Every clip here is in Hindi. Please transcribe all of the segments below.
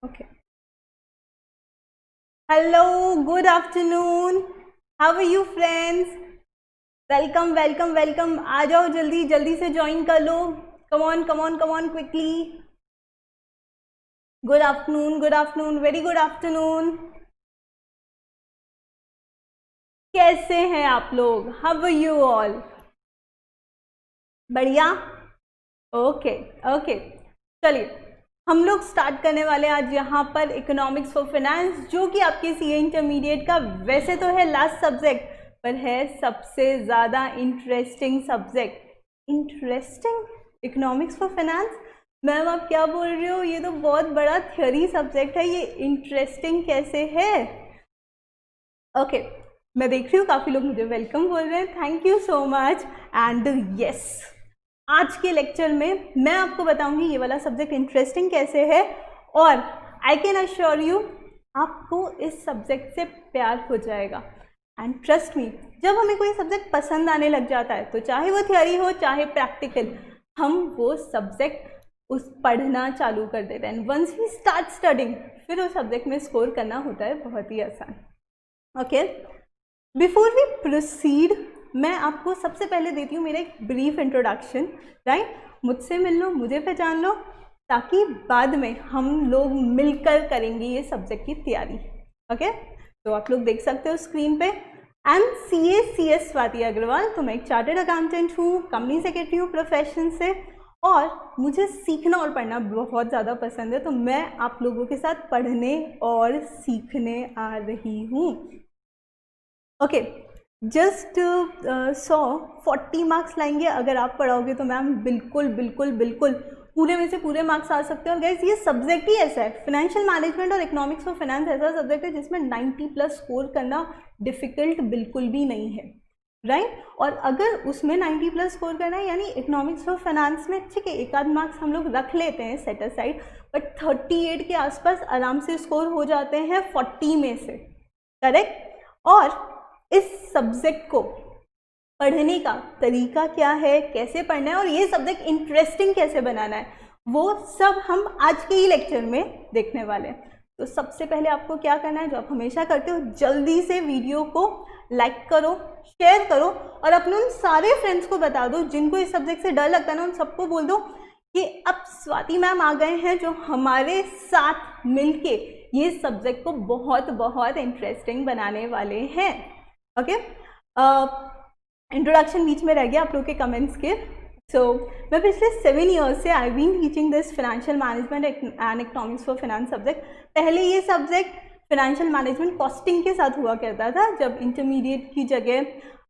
Okay. Hello, good afternoon. How are you friends? Welcome welcome welcome. आ जाओ, जल्दी जल्दी से ज्वाइन कर लो. Come on come on come on quickly. Good afternoon, very good afternoon. कैसे हैं आप लोग? How are you all? बढ़िया. ओके ओके, चलिए हम लोग स्टार्ट करने वाले आज यहाँ पर इकोनॉमिक्स फॉर फाइनेंस, जो कि आपके सीए इंटरमीडिएट का वैसे तो है लास्ट सब्जेक्ट, पर है सबसे ज़्यादा interesting subject. Interesting? Economics for finance? Ma'am आप क्या बोल रहे हो? ये तो बहुत बड़ा थ्योरी सब्जेक्ट है, ये इंटरेस्टिंग कैसे है? ओके, मैं देख रही हूँ काफ़ी लोग मुझे वेलकम बोल रहे हैं. Thank you so much. And yes, आज के लेक्चर में मैं आपको बताऊंगी ये वाला सब्जेक्ट इंटरेस्टिंग कैसे है, और आई कैन अश्योर यू आपको इस सब्जेक्ट से प्यार हो जाएगा. एंड ट्रस्ट मी, जब हमें कोई सब्जेक्ट पसंद आने लग जाता है तो चाहे वो थियोरी हो चाहे प्रैक्टिकल, हम वो सब्जेक्ट उस पढ़ना चालू कर देते हैं. वंस वी स्टार्ट स्टडिंग, फिर उस सब्जेक्ट में स्कोर करना होता है बहुत ही आसान. ओके, बिफोर वी प्रोसीड, मैं आपको सबसे पहले देती हूँ मेरा एक ब्रीफ इंट्रोडक्शन. राइट, मुझसे मिल लो, मुझे पहचान लो, ताकि बाद में हम लोग मिलकर करेंगे ये सब्जेक्ट की तैयारी. ओके, तो आप लोग देख सकते हो स्क्रीन पे, I am CS Swati Agarwal. तो मैं एक चार्टर्ड अकाउंटेंट हूँ, कंपनी सेक्रेटरी हूँ प्रोफेशन से, और मुझे सीखना और पढ़ना बहुत ज़्यादा पसंद है. तो मैं आप लोगों के साथ पढ़ने और सीखने आ रही हूँ. ओके, जस्ट 140 मार्क्स लाएंगे अगर आप पढ़ाओगे तो मैम. बिल्कुल बिल्कुल बिल्कुल, पूरे में से पूरे मार्क्स आ सकते हैं. और गाइस, ये सब्जेक्ट ही ऐसा है, फाइनेंशियल मैनेजमेंट और इकोनॉमिक्स फॉर फाइनेंस ऐसा सब्जेक्ट है जिसमें 90+ स्कोर करना डिफिकल्ट बिल्कुल भी नहीं है. राइट, और अगर उसमें 90+ स्कोर करना है, यानी इकोनॉमिक्स फॉर फाइनेंस में ठीक है एक आध मार्क्स हम लोग रख लेते हैं सेट असाइड, बट 38 के आसपास आराम से स्कोर हो जाते हैं 40 में से. करेक्ट. और इस सब्जेक्ट को पढ़ने का तरीका क्या है, कैसे पढ़ना है, और ये सब्जेक्ट इंटरेस्टिंग कैसे बनाना है, वो सब हम आज के ही लेक्चर में देखने वाले हैं. तो सबसे पहले आपको क्या करना है, जो आप हमेशा करते हो, जल्दी से वीडियो को लाइक करो, शेयर करो, और अपने उन सारे फ्रेंड्स को बता दो जिनको इस सब्जेक्ट से डर लगता है ना, उन सबको बोल दो कि अब स्वाति मैम आ गए हैं जो हमारे साथ मिलके ये सब्जेक्ट को बहुत बहुत इंटरेस्टिंग बनाने वाले हैं. ओके, इंट्रोडक्शन बीच में रह गया आप लोग के कमेंट्स के. सो मैं पिछले 7 ईयर्स से I been teaching this financial management and economics for finance subject. पहले ये सब्जेक्ट फाइनेंशियल मैनेजमेंट कॉस्टिंग के साथ हुआ करता था, जब इंटरमीडिएट की जगह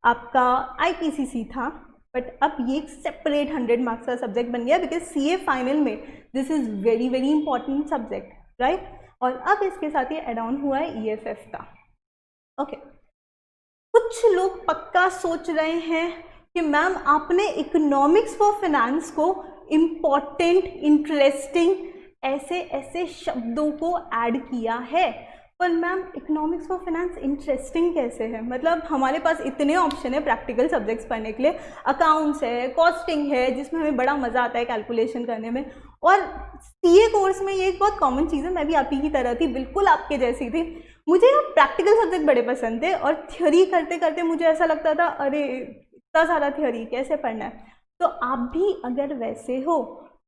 आपका IPCC था, बट अब ये एक सेपरेट 100 मार्क्स का सब्जेक्ट बन गया, बिकॉज CA फाइनल में this is very very important subject. Right, और अब इसके साथ ये एड ऑन हुआ है EFF का. ओके, कुछ लोग पक्का सोच रहे हैं कि मैम आपने इकोनॉमिक्स फॉर फाइनेंस को इम्पॉर्टेंट, इंटरेस्टिंग ऐसे ऐसे शब्दों को ऐड किया है, पर ma'am economics for finance interesting कैसे है? मतलब हमारे पास इतने ऑप्शन है प्रैक्टिकल सब्जेक्ट्स पढ़ने के लिए, अकाउंट्स है, कॉस्टिंग है जिसमें हमें बड़ा मज़ा आता है कैलकुलेशन करने में, और CA कोर्स में ये एक बहुत कॉमन चीज़ है. मैं भी आप ही की तरह थी, बिल्कुल आपके जैसी थी. मुझे प्रैक्टिकल सब्जेक्ट बड़े पसंद थे, और थ्योरी करते करते मुझे ऐसा लगता था अरे इतना सारा थ्योरी कैसे पढ़ना है. तो आप भी अगर वैसे हो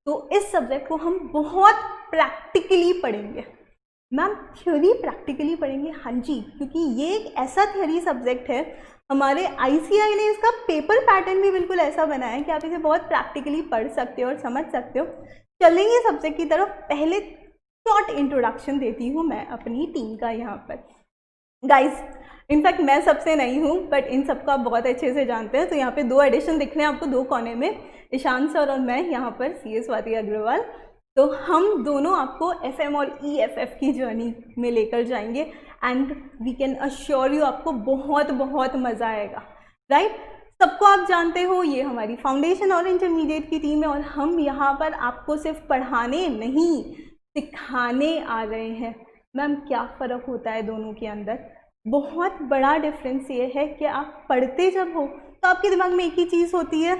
तो इस सब्जेक्ट को हम बहुत प्रैक्टिकली पढ़ेंगे. मैम थ्योरी प्रैक्टिकली पढ़ेंगे? हाँ जी, क्योंकि ये एक ऐसा थ्योरी सब्जेक्ट है, हमारे ICI ने इसका पेपर पैटर्न भी बिल्कुल ऐसा बनाया है कि आप इसे बहुत प्रैक्टिकली पढ़ सकते हो और समझ सकते हो. चलेंगे सब्जेक्ट की तरफ. पहले शॉर्ट इंट्रोडक्शन देती हूँ मैं अपनी टीम का यहाँ पर. गाइस, इनफैक्ट मैं सबसे नहीं हूँ, बट इन सबको आप बहुत अच्छे से जानते हैं. तो यहाँ पे 2 एडिशन दिख रहे हैं आपको 2 कोने में, ईशान सर और मैं यहाँ पर CS स्वाति अग्रवाल. तो हम दोनों आपको FM और EFF की जर्नी में लेकर जाएंगे, and we can assure you आपको बहुत बहुत मज़ा आएगा. राइट, सबको आप जानते हो, ये हमारी फाउंडेशन और इंटरमीडिएट की टीम है, और हम यहाँ पर आपको सिर्फ पढ़ाने नहीं सिखाने आ रहे हैं. मैम क्या फ़र्क होता है दोनों के अंदर? बहुत बड़ा डिफरेंस ये है कि आप पढ़ते जब हो तो आपके दिमाग में एक ही चीज़ होती है,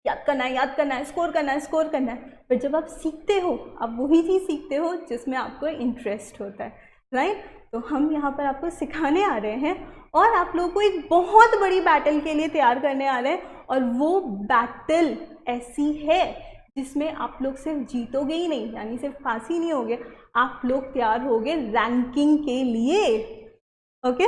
याद करना है, याद करना है, स्कोर करना है, स्कोर करना है। पर जब आप सीखते हो, आप वही चीज़ सीखते हो जिसमें आपको इंटरेस्ट होता है, राइट। तो हम यहाँ पर आपको सिखाने आ रहे हैं और आप लोगों को एक बहुत बड़ी बैटल के लिए तैयार करने आ रहे हैं। और वो बैटल ऐसी है जिसमें आप लोग सिर्फ जीतोगे ही नहीं, यानी सिर्फ पास ही नहीं होगे, आप लोग तैयार होगे रैंकिंग के लिए। ओके,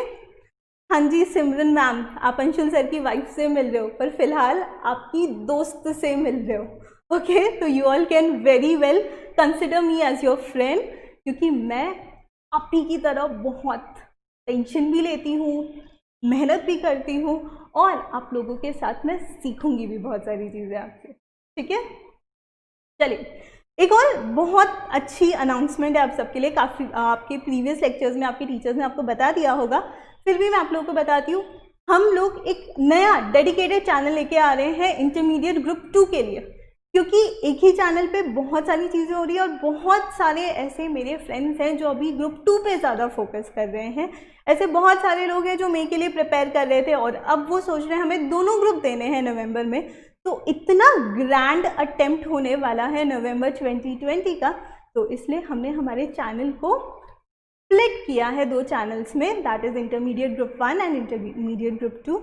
हाँ जी सिमरन मैम, आप अंशुल सर की वाइफ से मिल रहे हो, पर फिलहाल आपकी दोस्त से मिल रहे हो। ओके, तो you all can very well consider me as your friend, क्योंकि मैं आप ही की तरह बहुत टेंशन भी लेती हूँ, मेहनत भी करती हूँ, और आप लोगों के साथ मैं सीखूंगी भी बहुत सारी चीज़ें आपसे, ठीक है। चलिए, एक और बहुत अच्छी अनाउंसमेंट है आप सबके लिए। काफ़ी आपके प्रीवियस लेक्चर्स में आपके टीचर्स ने आपको बता दिया होगा, फिर भी मैं आप लोगों को बताती हूँ। हम लोग एक नया डेडिकेटेड चैनल लेके आ रहे हैं इंटरमीडिएट ग्रुप 2 के लिए, क्योंकि एक ही चैनल पे बहुत सारी चीज़ें हो रही है और बहुत सारे ऐसे मेरे फ्रेंड्स हैं जो अभी ग्रुप 2 पे ज़्यादा फोकस कर रहे हैं। ऐसे बहुत सारे लोग हैं जो मे के लिए प्रिपेयर कर रहे थे और अब वो सोच रहे हैं हमें दोनों ग्रुप देने हैं नवंबर में। तो इतना ग्रैंड अटेम्प्ट होने वाला है नवंबर 2020 का, तो इसलिए हमने हमारे चैनल को स्प्लिट किया है 2 चैनल्स में, that is intermediate group 1 and intermediate group 2।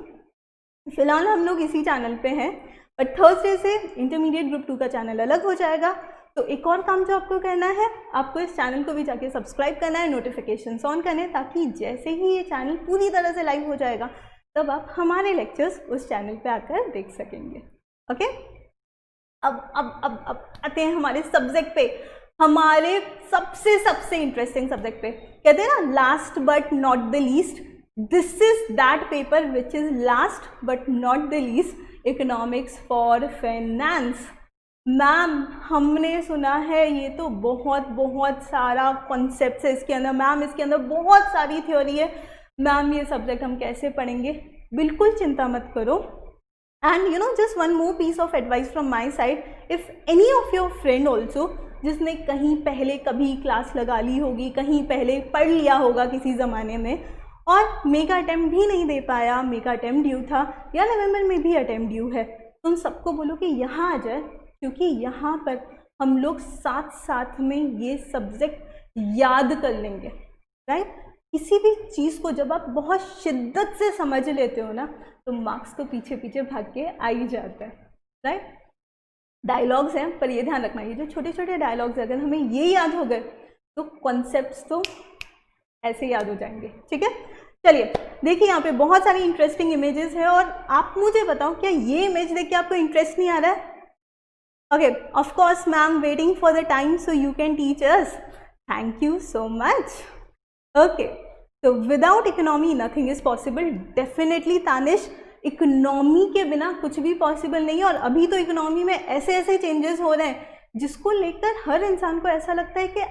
फिलहाल हम लोग इसी चैनल पे हैं, पर थर्सडे से इंटरमीडिएट ग्रुप 2 का चैनल अलग हो जाएगा। तो एक और काम जो आपको करना है, आपको इस चैनल को भी जाके सब्सक्राइब करना है, नोटिफिकेशंस ऑन करने, ताकि जैसे ही ये चैनल पूरी तरह से लाइव हो जाएगा तब आप हमारे लेक्चर्स उस चैनल पे आकर देख सकेंगे। ओके, अब आते हैं हमारे सब्जेक्ट पे, हमारे सबसे इंटरेस्टिंग सब्जेक्ट पे। कहते हैं ना, last but not the least, this is that paper which is last but not the least, economics for finance. Ma'am, हमने सुना है ये तो बहुत सारा कॉन्सेप्ट है इसके अंदर, मैम इसके अंदर बहुत सारी थ्योरी है, मैम ये सब्जेक्ट हम कैसे पढ़ेंगे? बिल्कुल चिंता मत करो। And you know, just one more piece of advice from my side, if any of your friend also जिसने कहीं पहले कभी क्लास लगा ली होगी, कहीं पहले पढ़ लिया होगा किसी ज़माने में, और मेगा अटेम्प्ट भी नहीं दे पाया, मेगा अटेम्प्ट ड्यू था या नवंबर में भी अटेम्प्ट ड्यू है, तो उन सबको बोलो कि यहाँ आ जाए, क्योंकि यहाँ पर हम लोग साथ साथ में ये सब्जेक्ट याद कर लेंगे, राइट। किसी भी चीज़ को जब आप बहुत शिद्दत से समझ लेते हो ना, तो मार्क्स तो पीछे पीछे भाग के आ ही जाता है, राइट। डायलॉग्स हैं, पर ये ध्यान रखना, ये जो छोटे छोटे डायलॉग्स अगर हमें ये याद हो गए तो कॉन्सेप्ट्स तो ऐसे याद हो जाएंगे, ठीक है। चलिए देखिए, यहाँ पे बहुत सारी इंटरेस्टिंग इमेजेस है, और आप मुझे बताओ क्या ये इमेज देख के आपको इंटरेस्ट नहीं आ रहा है? Okay, of course ma'am, waiting for the time so you can teach us, thank you so much. Okay, तो without economy nothing is possible. Definitely Tanish, economy के बिना कुछ भी पॉसिबल नहीं है, और अभी तो इकोनॉमी में ऐसे ऐसे चेंजेस हो रहे हैं जिसको लेकर हर इंसान को ऐसा लगता है कि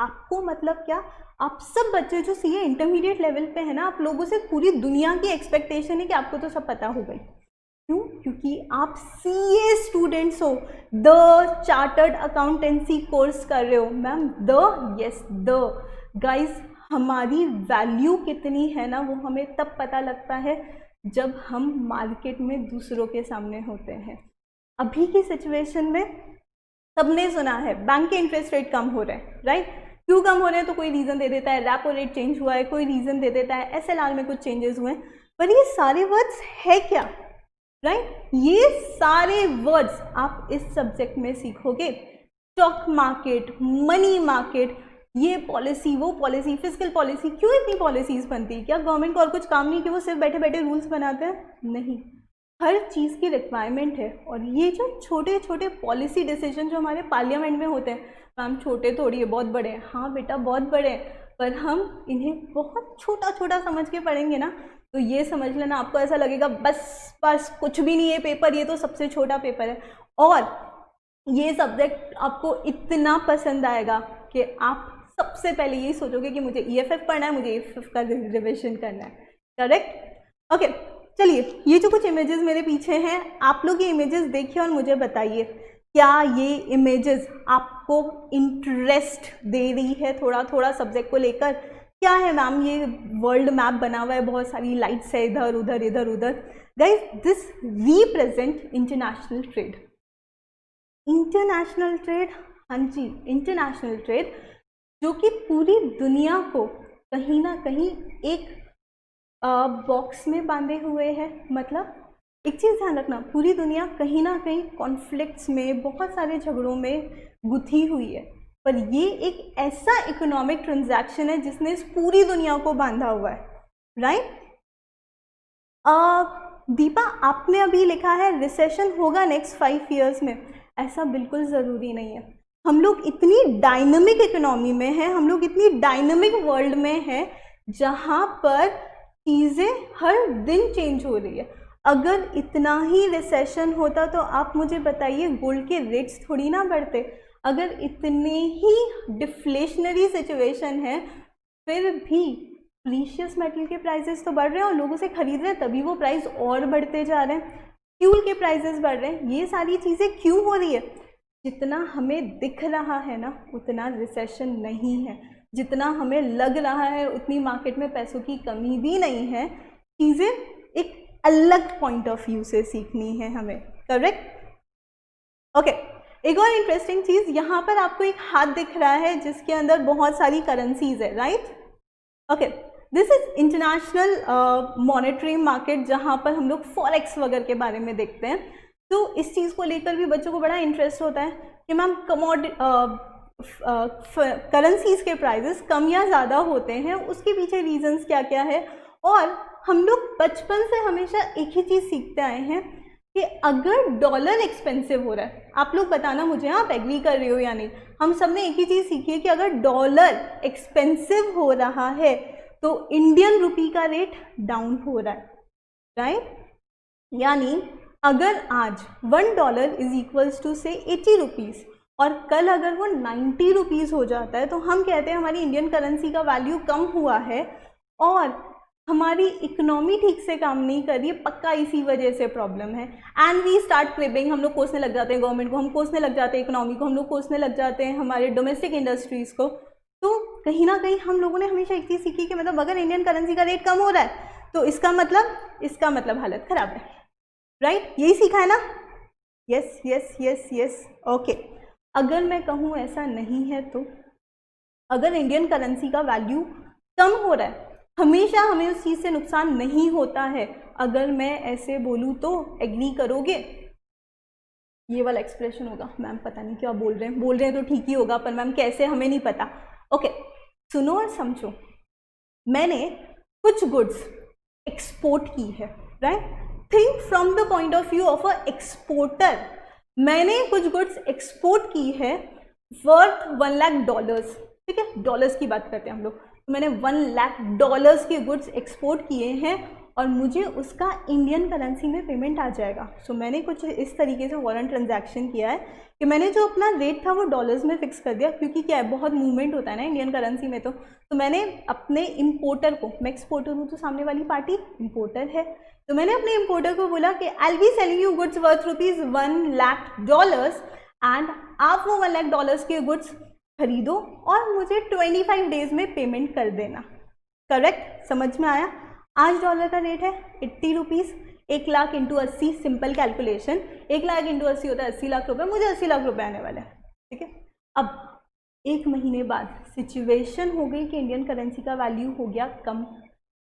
आपको मतलब क्या, आप सब बच्चे जो सीए इंटरमीडिएट लेवल पे है ना, आप लोगों से पूरी दुनिया की एक्सपेक्टेशन है कि आपको तो सब पता होगा। क्यों? क्योंकि आप सीए स्टूडेंट्स हो, द चार्टर्ड अकाउंटेंसी कोर्स कर रहे हो। मैम द गाइज, हमारी वैल्यू कितनी है ना, वो हमें तब पता लगता है जब हम मार्केट में दूसरों के सामने होते हैं। अभी की सिचुएशन में सबने सुना है बैंक के इंटरेस्ट रेट कम हो रहे हैं, राइट। क्यों कम हो रहे हैं? तो कोई रीज़न दे देता है, रेपो रेट चेंज हुआ है, कोई रीज़न दे देता है, एसएलआर में कुछ चेंजेस हुए हैं, पर ये सारे वर्ड्स है क्या, राइट। ये सारे वर्ड्स आप इस सब्जेक्ट में सीखोगे। स्टॉक मार्केट, मनी मार्केट, ये पॉलिसी, वो पॉलिसी, फिजिकल पॉलिसी, क्यों इतनी पॉलिसीज बनती है? क्या गवर्नमेंट को और कुछ काम नहीं कि वो सिर्फ बैठे बैठे रूल्स बनाते हैं? नहीं, हर चीज़ की रिक्वायरमेंट है। और ये जो छोटे छोटे पॉलिसी डिसीजन जो हमारे पार्लियामेंट में होते हैं, मैम छोटे थोड़ी है, बहुत बड़े हैं। हाँ बेटा, बहुत बड़े हैं, पर हम इन्हें बहुत छोटा छोटा समझ के पढ़ेंगे ना, तो ये समझ लेना, आपको ऐसा लगेगा बस कुछ भी नहीं है पेपर, ये तो सबसे छोटा पेपर है। और ये सब्जेक्ट आपको इतना पसंद आएगा कि आप सबसे पहले यही सोचोगे कि मुझे ईएफएफ पढ़ना है, मुझे ईएफएफ का रिविजन करना है, करेक्ट। ओके, चलिए, ये जो कुछ इमेजेस मेरे पीछे हैं, आप लोग ये इमेजेस देखिए और मुझे बताइए, क्या ये इमेजेस आपको इंटरेस्ट दे रही है थोड़ा थोड़ा सब्जेक्ट को लेकर? क्या है मैम, ये वर्ल्ड मैप बना हुआ है, बहुत सारी लाइट्स है इधर उधर इधर उधर, guys this represent international trade. International trade, हाँ जी, इंटरनेशनल ट्रेड जो कि पूरी दुनिया को कहीं ना कहीं एक बॉक्स में बांधे हुए है। मतलब एक चीज़ ध्यान रखना, पूरी दुनिया कहीं ना कहीं कॉन्फ्लिक्ट्स में, बहुत सारे झगड़ों में गुथी हुई है, पर ये एक ऐसा इकोनॉमिक ट्रांजैक्शन है जिसने इस पूरी दुनिया को बांधा हुआ है, राइट। दीपा, आपने अभी लिखा है रिसेशन होगा नेक्स्ट 5 ईयर्स में, ऐसा बिल्कुल ज़रूरी नहीं है। हम लोग इतनी डायनामिक इकोनॉमी में हैं, हम लोग इतनी डायनामिक वर्ल्ड में हैं जहाँ पर चीज़ें हर दिन चेंज हो रही है। अगर इतना ही रिसेशन होता तो आप मुझे बताइए गोल्ड के रेट्स थोड़ी ना बढ़ते। अगर इतने ही डिफ्लेशनरी सिचुएशन है फिर भी प्रीशियस मेटल के प्राइसेस तो बढ़ रहे हैं और लोग उसे खरीद रहे हैं, तभी वो प्राइस और बढ़ते जा रहे हैं। फ्यूल के प्राइसेस बढ़ रहे हैं। ये सारी चीज़ें क्यों हो रही है? जितना हमें दिख रहा है ना उतना रिसेशन नहीं है, जितना हमें लग रहा है उतनी मार्केट में पैसों की कमी भी नहीं है। चीज़ें एक अलग पॉइंट ऑफ व्यू से सीखनी है हमें, करेक्ट? ओके, एक और इंटरेस्टिंग चीज़, यहाँ पर आपको एक हाथ दिख रहा है जिसके अंदर बहुत सारी करेंसीज है, right? Okay, this is international monetary market जहाँ पर हम लोग फॉरेक्स वगैरह के बारे में देखते हैं। तो इस चीज़ को लेकर भी बच्चों को बड़ा इंटरेस्ट होता है कि मैम करेंसीज के प्राइसेस कम या ज़्यादा होते हैं, उसके पीछे रीजंस क्या क्या है। और हम लोग बचपन से हमेशा एक ही चीज़ सीखते आए हैं कि अगर डॉलर एक्सपेंसिव हो रहा है, आप लोग बताना मुझे आप एग्री कर रहे हो या नहीं, हम सब ने एक ही चीज़ सीखी है कि अगर डॉलर एक्सपेंसिव हो रहा है तो इंडियन रुपी का रेट डाउन हो रहा है, राइट? यानी अगर आज $1 इज इक्वल्स टू से 80 रुपीज़ और कल अगर वो 90 रुपीज़ हो जाता है तो हम कहते हैं हमारी इंडियन करेंसी का वैल्यू कम हुआ है और हमारी इकोनॉमी ठीक से काम नहीं कर रही है। पक्का इसी वजह से प्रॉब्लम है। एंड वी स्टार्ट क्रिबिंग, हम लोग कोसने लग जाते हैं गवर्नमेंट को, हम कोसने लग जाते हैं इकोनॉमी को, हम लोग कोसने लग जाते हैं हमारे डोमेस्टिक इंडस्ट्रीज़ को। तो कहीं ना कहीं हम लोगों ने हमेशा एक चीज़ सीखी कि मतलब अगर इंडियन करेंसी का रेट कम हो रहा है तो इसका मतलब हालत ख़राब है, राइट? यही सीखा है ना? Yes yes yes yes. Okay, अगर मैं कहूँ ऐसा नहीं है तो अगर इंडियन करेंसी का वैल्यू कम हो रहा है, हमेशा हमें उस चीज़ से नुकसान नहीं होता है। अगर मैं ऐसे बोलूँ तो एग्री करोगे? ये वाला एक्सप्रेशन होगा, मैम पता नहीं क्या बोल रहे हैं तो ठीक ही होगा, पर मैम कैसे हमें नहीं पता। ओके, सुनो और समझो, मैंने कुछ गुड्स एक्सपोर्ट की है, right? Think from the point of view of a exporter. मैंने कुछ गुड्स एक्सपोर्ट की है वर्थ $1 लाख, ठीक है, डॉलर्स की बात करते हैं हम लोग। तो मैंने $1 लाख के गुड्स एक्सपोर्ट किए हैं और मुझे उसका इंडियन करेंसी में पेमेंट आ जाएगा। सो मैंने कुछ इस तरीके से फॉरेन ट्रांजैक्शन किया है कि मैंने जो अपना रेट था वो डॉलर्स में फिक्स कर दिया, क्योंकि क्या है बहुत मूवमेंट होता है ना इंडियन करेंसी में। तो मैंने अपने इम्पोर्टर को, मैं एक्सपोर्टर हूँ तो सामने वाली पार्टी इम्पोर्टर है, तो मैंने अपने इम्पोर्टर को बोला कि I will be selling you goods worth $1 lakh and आप वो $1 लाख के गुड्स खरीदो और मुझे 25 डेज में पेमेंट कर देना। करेक्ट? समझ में आया? आज डॉलर का रेट है 80 rupees, 1 lakh into 80, simple calculation, 1 lakh into 80 होता है 80 लाख रुपए, मुझे 80 लाख रुपए आने वाले हैं, ठीक है। अब 1 महीने बाद सिचुएशन हो गई कि इंडियन करेंसी का वैल्यू हो गया कम,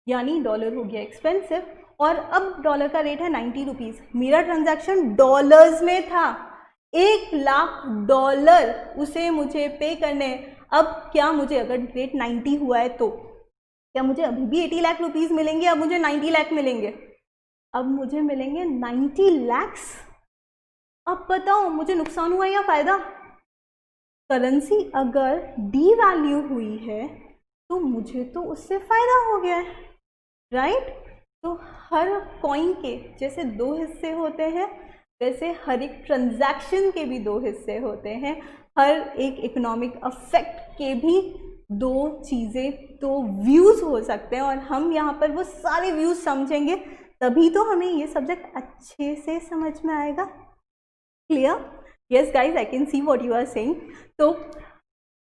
यानी डॉलर हो गया एक्सपेंसिव और अब डॉलर का रेट है 90 रुपीज़। मेरा ट्रांजैक्शन डॉलर्स में था, $1 लाख उसे मुझे पे करने। अब क्या मुझे अगर रेट 90 हुआ है तो क्या मुझे अभी भी 80 लाख रुपीज़ मिलेंगे? अब मुझे 90 लाख मिलेंगे, अब मुझे मिलेंगे 90 लाख। अब बताओ मुझे नुकसान हुआ या फ़ायदा? करेंसी अगर डी वैल्यू हुई है तो मुझे तो उससे फ़ायदा हो गया है, राइट? तो हर कॉइन के जैसे 2 हिस्से होते हैं वैसे हर एक ट्रांजैक्शन के भी 2 हिस्से होते हैं, हर एक इकोनॉमिक अफेक्ट के भी 2 चीज़ें, 2 व्यूज़ हो सकते हैं और हम यहाँ पर वो सारे व्यूज़ समझेंगे तभी तो हमें ये सब्जेक्ट अच्छे से समझ में आएगा। Clear? Yes guys, I can see what you are saying. तो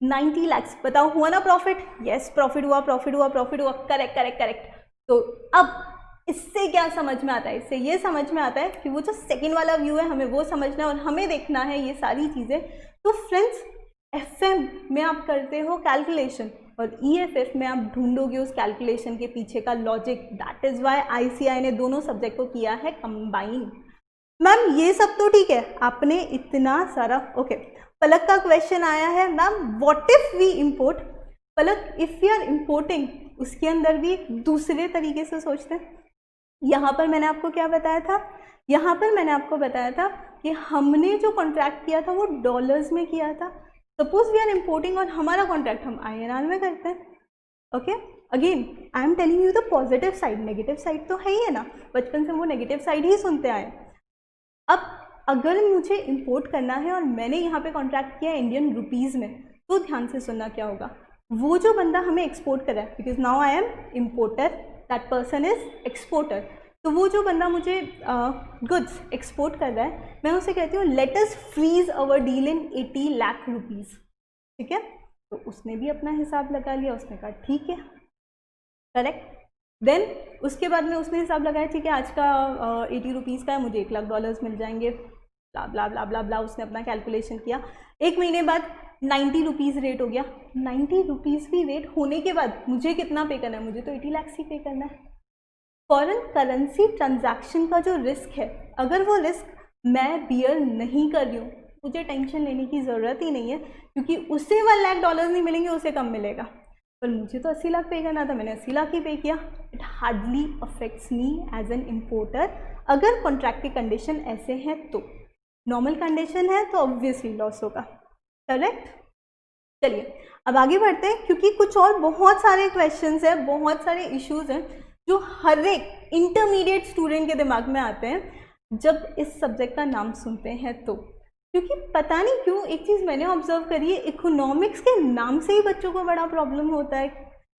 90 लाख बताओ हुआ ना प्रॉफिट? यस, प्रॉफिट हुआ, करेक्ट। तो अब इससे क्या समझ में आता है? इससे ये समझ में आता है कि वो जो सेकंड वाला व्यू है हमें वो समझना है और हमें देखना है ये सारी चीज़ें। तो फ्रेंड्स, FM में आप करते हो कैलकुलेशन और EFF में आप ढूंढोगे उस कैलकुलेशन के पीछे का logic. That is why ICI ने दोनों सब्जेक्ट को किया है कंबाइन। मैम ये सब तो ठीक है, आपने इतना सारा ओके। पलक का क्वेश्चन आया है, ma'am what if we import. Palak, if we are importing, उसके अंदर भी दूसरे तरीके से सोचते हैं। यहाँ पर मैंने आपको क्या बताया था? यहाँ पर मैंने आपको बताया था कि हमने जो कॉन्ट्रैक्ट किया था वो डॉलर्स में किया था। सपोज वी आर इम्पोर्टिंग और हमारा कॉन्ट्रैक्ट हम INR में करते हैं। Okay, again I am telling you the positive side, negative side तो है ही है ना, बचपन से वो नेगेटिव साइड ही सुनते आए। अब अगर मुझे इंपोर्ट करना है और मैंने यहाँ पे कॉन्ट्रैक्ट किया इंडियन रुपीज़ में, तो ध्यान से सुनना क्या होगा। वो जो बंदा हमें एक्सपोर्ट कर रहा है, because now I am importer, that person is exporter, तो वो जो बंदा मुझे गुड्स एक्सपोर्ट कर रहा है, मैं उसे कहती हूँ let us freeze our deal in 80 lakh rupees. ठीक है, तो उसने भी अपना हिसाब लगा लिया, उसने कहा ठीक है, करेक्ट। देन उसके बाद में उसने हिसाब लगाया, ठीक है आज का 80 रुपीज़ का है, मुझे $1 लाख मिल जाएंगे, ब्ला ब्ला ब्ला ब्ला ब्ला। उसने अपना कैलकुलेशन किया। एक महीने बाद 90 रुपीज़ रेट हो गया। 90 रुपीज़ भी रेट होने के बाद मुझे कितना पे करना है? मुझे तो 80 लाख ही पे करना है। फॉरेन करेंसी ट्रांजैक्शन का जो रिस्क है, अगर वो रिस्क मैं बियर नहीं कर रही हूँ, मुझे टेंशन लेने की ज़रूरत ही नहीं है, क्योंकि उसे $1 लाख नहीं मिलेंगे, उसे कम मिलेगा। पर मुझे तो 80 लाख पे करना था, मैंने 80 लाख ही पे किया। It hardly affects me as an importer. अगर कॉन्ट्रैक्ट की कंडीशन ऐसे हैं तो, नॉर्मल कंडीशन है तो ऑब्वियसली लॉस होगा, करेक्ट। चलिए अब आगे बढ़ते हैं, क्योंकि कुछ और बहुत सारे क्वेश्चंस हैं, बहुत सारे इश्यूज हैं जो हर एक इंटरमीडिएट स्टूडेंट के दिमाग में आते हैं जब इस सब्जेक्ट का नाम सुनते हैं तो। क्योंकि पता नहीं क्यों एक चीज़ मैंने ऑब्जर्व करी है, इकोनॉमिक्स के नाम से ही बच्चों को बड़ा प्रॉब्लम होता है,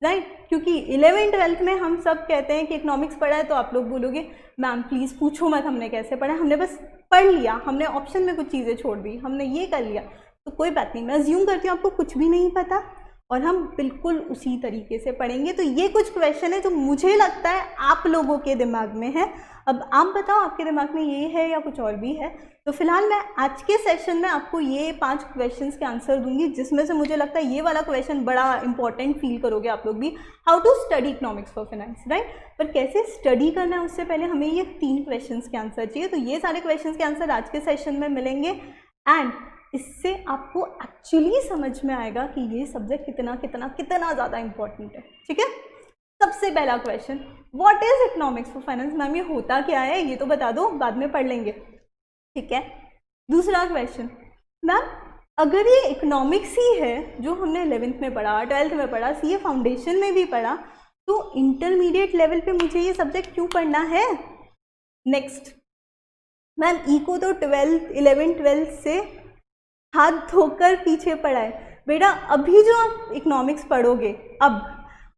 राइट। क्योंकि 11th 12th में हम सब कहते हैं कि इकोनॉमिक्स पढ़ा है, तो आप लोग बोलोगे मैम प्लीज़ पूछो मत हमने कैसे पढ़ा, हमने बस पढ़ लिया, हमने ऑप्शन में कुछ चीज़ें छोड़ दी, हमने ये कर लिया। तो कोई बात नहीं, मैं अज्यूम करती हूँ आपको कुछ भी नहीं पता और हम बिल्कुल उसी तरीके से पढ़ेंगे। तो ये कुछ क्वेश्चन है जो मुझे लगता है आप लोगों के दिमाग में है। अब आप बताओ आपके दिमाग में ये है या कुछ और भी है। तो फिलहाल मैं आज के सेशन में आपको ये 5 क्वेश्चंस के आंसर दूंगी, जिसमें से मुझे लगता है ये वाला क्वेश्चन बड़ा इंपॉर्टेंट फील करोगे आप लोग भी। How to study economics for finance, right. पर कैसे स्टडी करना है उससे पहले हमें ये 3 क्वेश्चंस के आंसर चाहिए। तो ये सारे क्वेश्चंस के आंसर आज के सेशन में मिलेंगे एंड इससे आपको एक्चुअली समझ में आएगा कि ये सब्जेक्ट कितना कितना कितना ज़्यादा इंपॉर्टेंट है। ठीक है, सबसे पहला question, what is economics for finance. Ma'am ये होता क्या है ये तो बता दो, बाद में पढ़ लेंगे। ठीक है, दूसरा क्वेश्चन, मैम अगर ये इकोनॉमिक्स ही है जो हमने 11th में पढ़ा, 12th में पढ़ा, CA फाउंडेशन में भी पढ़ा, तो इंटरमीडिएट लेवल पे मुझे ये सब्जेक्ट क्यों पढ़ना है। नेक्स्ट, मैम इको तो 11th 12th से हाथ धोकर पीछे पड़ा है। बेटा अभी जो आप इकोनॉमिक्स पढ़ोगे अब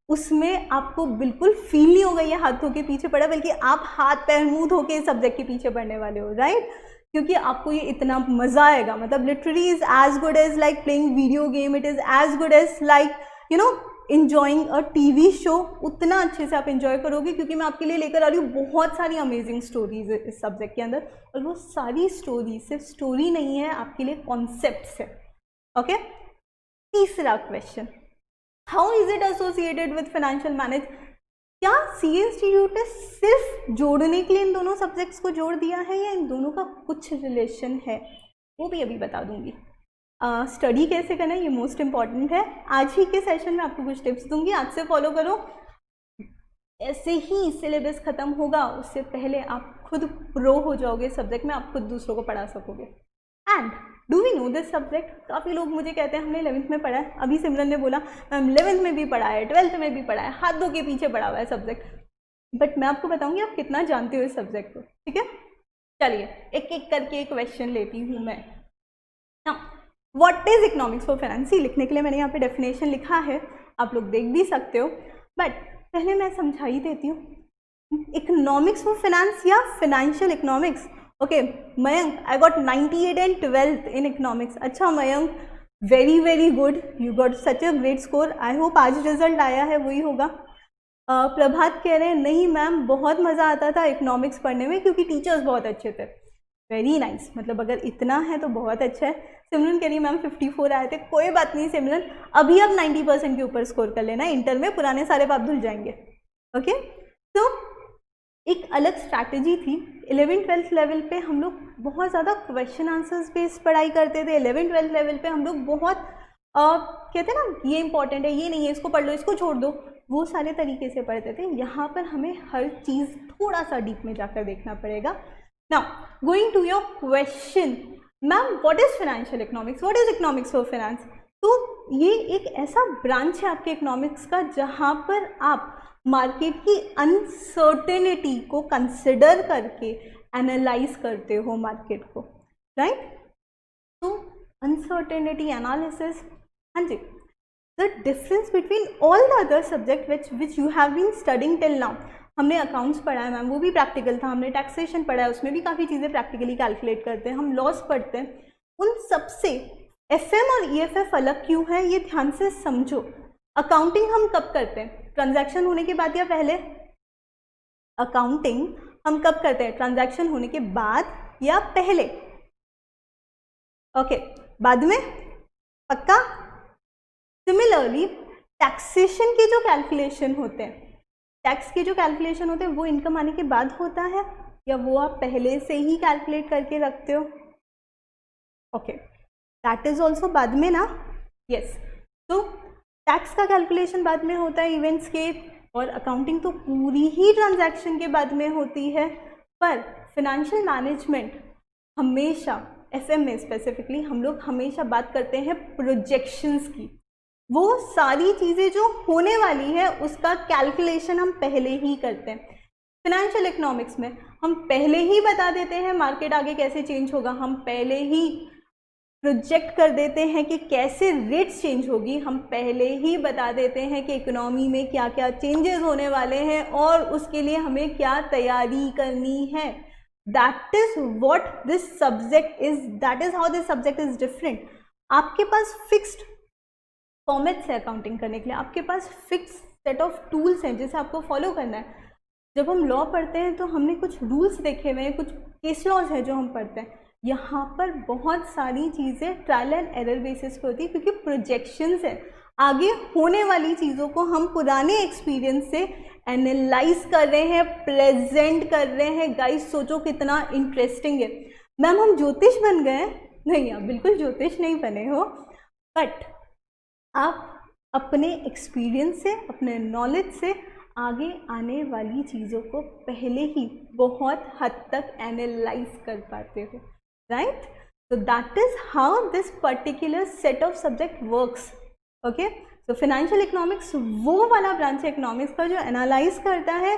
उसमें आपको बिल्कुल फील नहीं होगा ये हाथ धो के पीछे पड़ा, बल्कि आप हाथ पैर मुंह धो के सब्जेक्ट के पीछे पढ़ने वाले हो, राइट। क्योंकि आपको ये इतना मज़ा आएगा, मतलब literally is as good as like playing video game, it is as good as like you know enjoying a TV show. उतना अच्छे से आप इंजॉय करोगे, क्योंकि मैं आपके लिए लेकर आ रही हूँ बहुत सारी अमेजिंग स्टोरीज इस सब्जेक्ट के अंदर, और वो सारी स्टोरी सिर्फ स्टोरी नहीं है, आपके लिए कॉन्सेप्ट्स है। ओके, तीसरा question, how is it associated with financial manage. क्या CA इंस्टीट्यूट ने सिर्फ जोड़ने के लिए इन दोनों सब्जेक्ट्स को जोड़ दिया है या इन दोनों का कुछ रिलेशन है, वो भी अभी बता दूंगी। स्टडी कैसे करना है ये मोस्ट इम्पॉर्टेंट है। आज ही के सेशन में आपको कुछ टिप्स दूंगी, आज से फॉलो करो। ऐसे ही सिलेबस खत्म होगा उससे पहले आप खुद प्रो हो जाओगे सब्जेक्ट में, आप खुद दूसरों को पढ़ा सकोगे। And do we know this subject. काफ़ी लोग मुझे कहते हैं हमने 11th में पढ़ा है, अभी सिमरन ने बोला मैम 11th में भी पढ़ा है, 12th में भी पढ़ा है, हाथ धो के पीछे पढ़ा हुआ है सब्जेक्ट। बट मैं आपको बताऊंगी आप कितना जानते हो इस सब्जेक्ट को। ठीक है, चलिए एक एक करके क्वेश्चन लेती हूँ मैं। What is economics for finance, लिखने के लिए मैंने यहाँ पे डेफिनेशन लिखा है, आप लोग देख भी सकते हो, बट पहले मैं समझा ही देती हूँ। इकोनॉमिक्स फॉर फाइनेंस या financial economics. Okay Mayank, I got 98 in 12th in economics. अच्छा Mayank, very very good, you got such a great score. I hope आज रिजल्ट आया है वही होगा। प्रभात कह रहे हैं नहीं मैम बहुत मज़ा आता था इकोनॉमिक्स पढ़ने में क्योंकि टीचर्स बहुत अच्छे थे। वेरी नाइस, मतलब अगर इतना है तो बहुत अच्छा है। सिमरन कह रही मैम 54 आए थे, कोई बात नहीं सिमरन, अभी आप 90% के ऊपर स्कोर कर लेना, इंटर में पुराने सारे पाप धुल जाएंगे। ओके, तो एक अलग स्ट्रैटेजी थी 11th-12th लेवल पे। हम लोग बहुत ज़्यादा क्वेश्चन आंसर्स बेस्ड पढ़ाई करते थे। 11th-12th लेवल पे हम लोग बहुत कहते हैं ना ये इंपॉर्टेंट है, ये नहीं है, इसको पढ़ लो, इसको छोड़ दो, वो सारे तरीके से पढ़ते थे। यहाँ पर हमें हर चीज़ थोड़ा सा डीप में जाकर देखना पड़ेगा। Now going to your question, ma'am what is financial economics, what is economics for finance. तो ये एक ऐसा ब्रांच है आपके इकोनॉमिक्स का जहाँ पर आप मार्केट की अनसर्टेनिटी को कंसिडर करके एनालाइज करते हो मार्केट को, राइट। तो अनसर्टेनिटी एनालिसिस, हाँ जी, the difference between all the other subject which you have been studying till now. हमने अकाउंट्स पढ़ा है मैम, वो भी प्रैक्टिकल था। हमने टैक्सेशन पढ़ा है, उसमें भी काफ़ी चीज़ें प्रैक्टिकली कैलकुलेट करते हैं। हम लॉस पढ़ते हैं। उन सबसे एफएम और ईएफएफ अलग क्यों है, ये ध्यान से समझो। अकाउंटिंग हम कब करते हैं, ट्रांजैक्शन होने के बाद या पहले। अकाउंटिंग हम कब करते हैं, ट्रांजैक्शन होने के बाद या पहले। ओके, बाद में, पक्का। सिमिलरली टैक्सेशन के जो कैलकुलेशन होते हैं, टैक्स के जो कैलकुलेशन होते हैं, वो इनकम आने के बाद होता है या वो आप पहले से ही कैलकुलेट करके रखते हो। ओके, दैट इज ऑल्सो बाद में ना, यस। तो टैक्स का कैलकुलेशन बाद में होता है इवेंट्स के, और अकाउंटिंग तो पूरी ही ट्रांजैक्शन के बाद में होती है। पर फिनेंशियल मैनेजमेंट हमेशा, एफएम में स्पेसिफिकली, हम लोग हमेशा बात करते हैं प्रोजेक्शंस की। वो सारी चीज़ें जो होने वाली है उसका कैलकुलेशन हम पहले ही करते हैं। फिनेंशियल इकोनॉमिक्स में हम पहले ही बता देते हैं मार्केट आगे कैसे चेंज होगा, हम पहले ही प्रोजेक्ट कर देते हैं कि कैसे रेट्स चेंज होगी, हम पहले ही बता देते हैं कि इकोनॉमी में क्या क्या चेंजेस होने वाले हैं और उसके लिए हमें क्या तैयारी करनी है। That is what this subject is, that is how this subject is different. आपके पास फिक्स्ड फॉर्मेट्स है अकाउंटिंग करने के लिए, आपके पास फिक्स सेट ऑफ टूल्स हैं जिसे आपको फॉलो करना है। जब हम लॉ पढ़ते हैं तो हमने कुछ रूल्स देखे हुए हैं, कुछ केस लॉज हैं जो हम पढ़ते हैं। यहाँ पर बहुत सारी चीज़ें ट्रायल एंड एरर बेसिस पे होती है, क्योंकि प्रोजेक्शंस है, आगे होने वाली चीज़ों को हम पुराने एक्सपीरियंस से एनालाइज कर रहे हैं, प्रेजेंट कर रहे हैं। गाइस सोचो कितना इंटरेस्टिंग है। मैम हम ज्योतिष बन गए? नहीं, आप बिल्कुल ज्योतिष नहीं बने हो, बट आप अपने एक्सपीरियंस से, अपने नॉलेज से आगे आने वाली चीज़ों को पहले ही बहुत हद तक एनालाइज कर पाते हो, right. So that is how this particular set of subject works. Okay, so financial economics वो वाला ब्रांच है इकोनॉमिक्स का जो एनालाइज करता है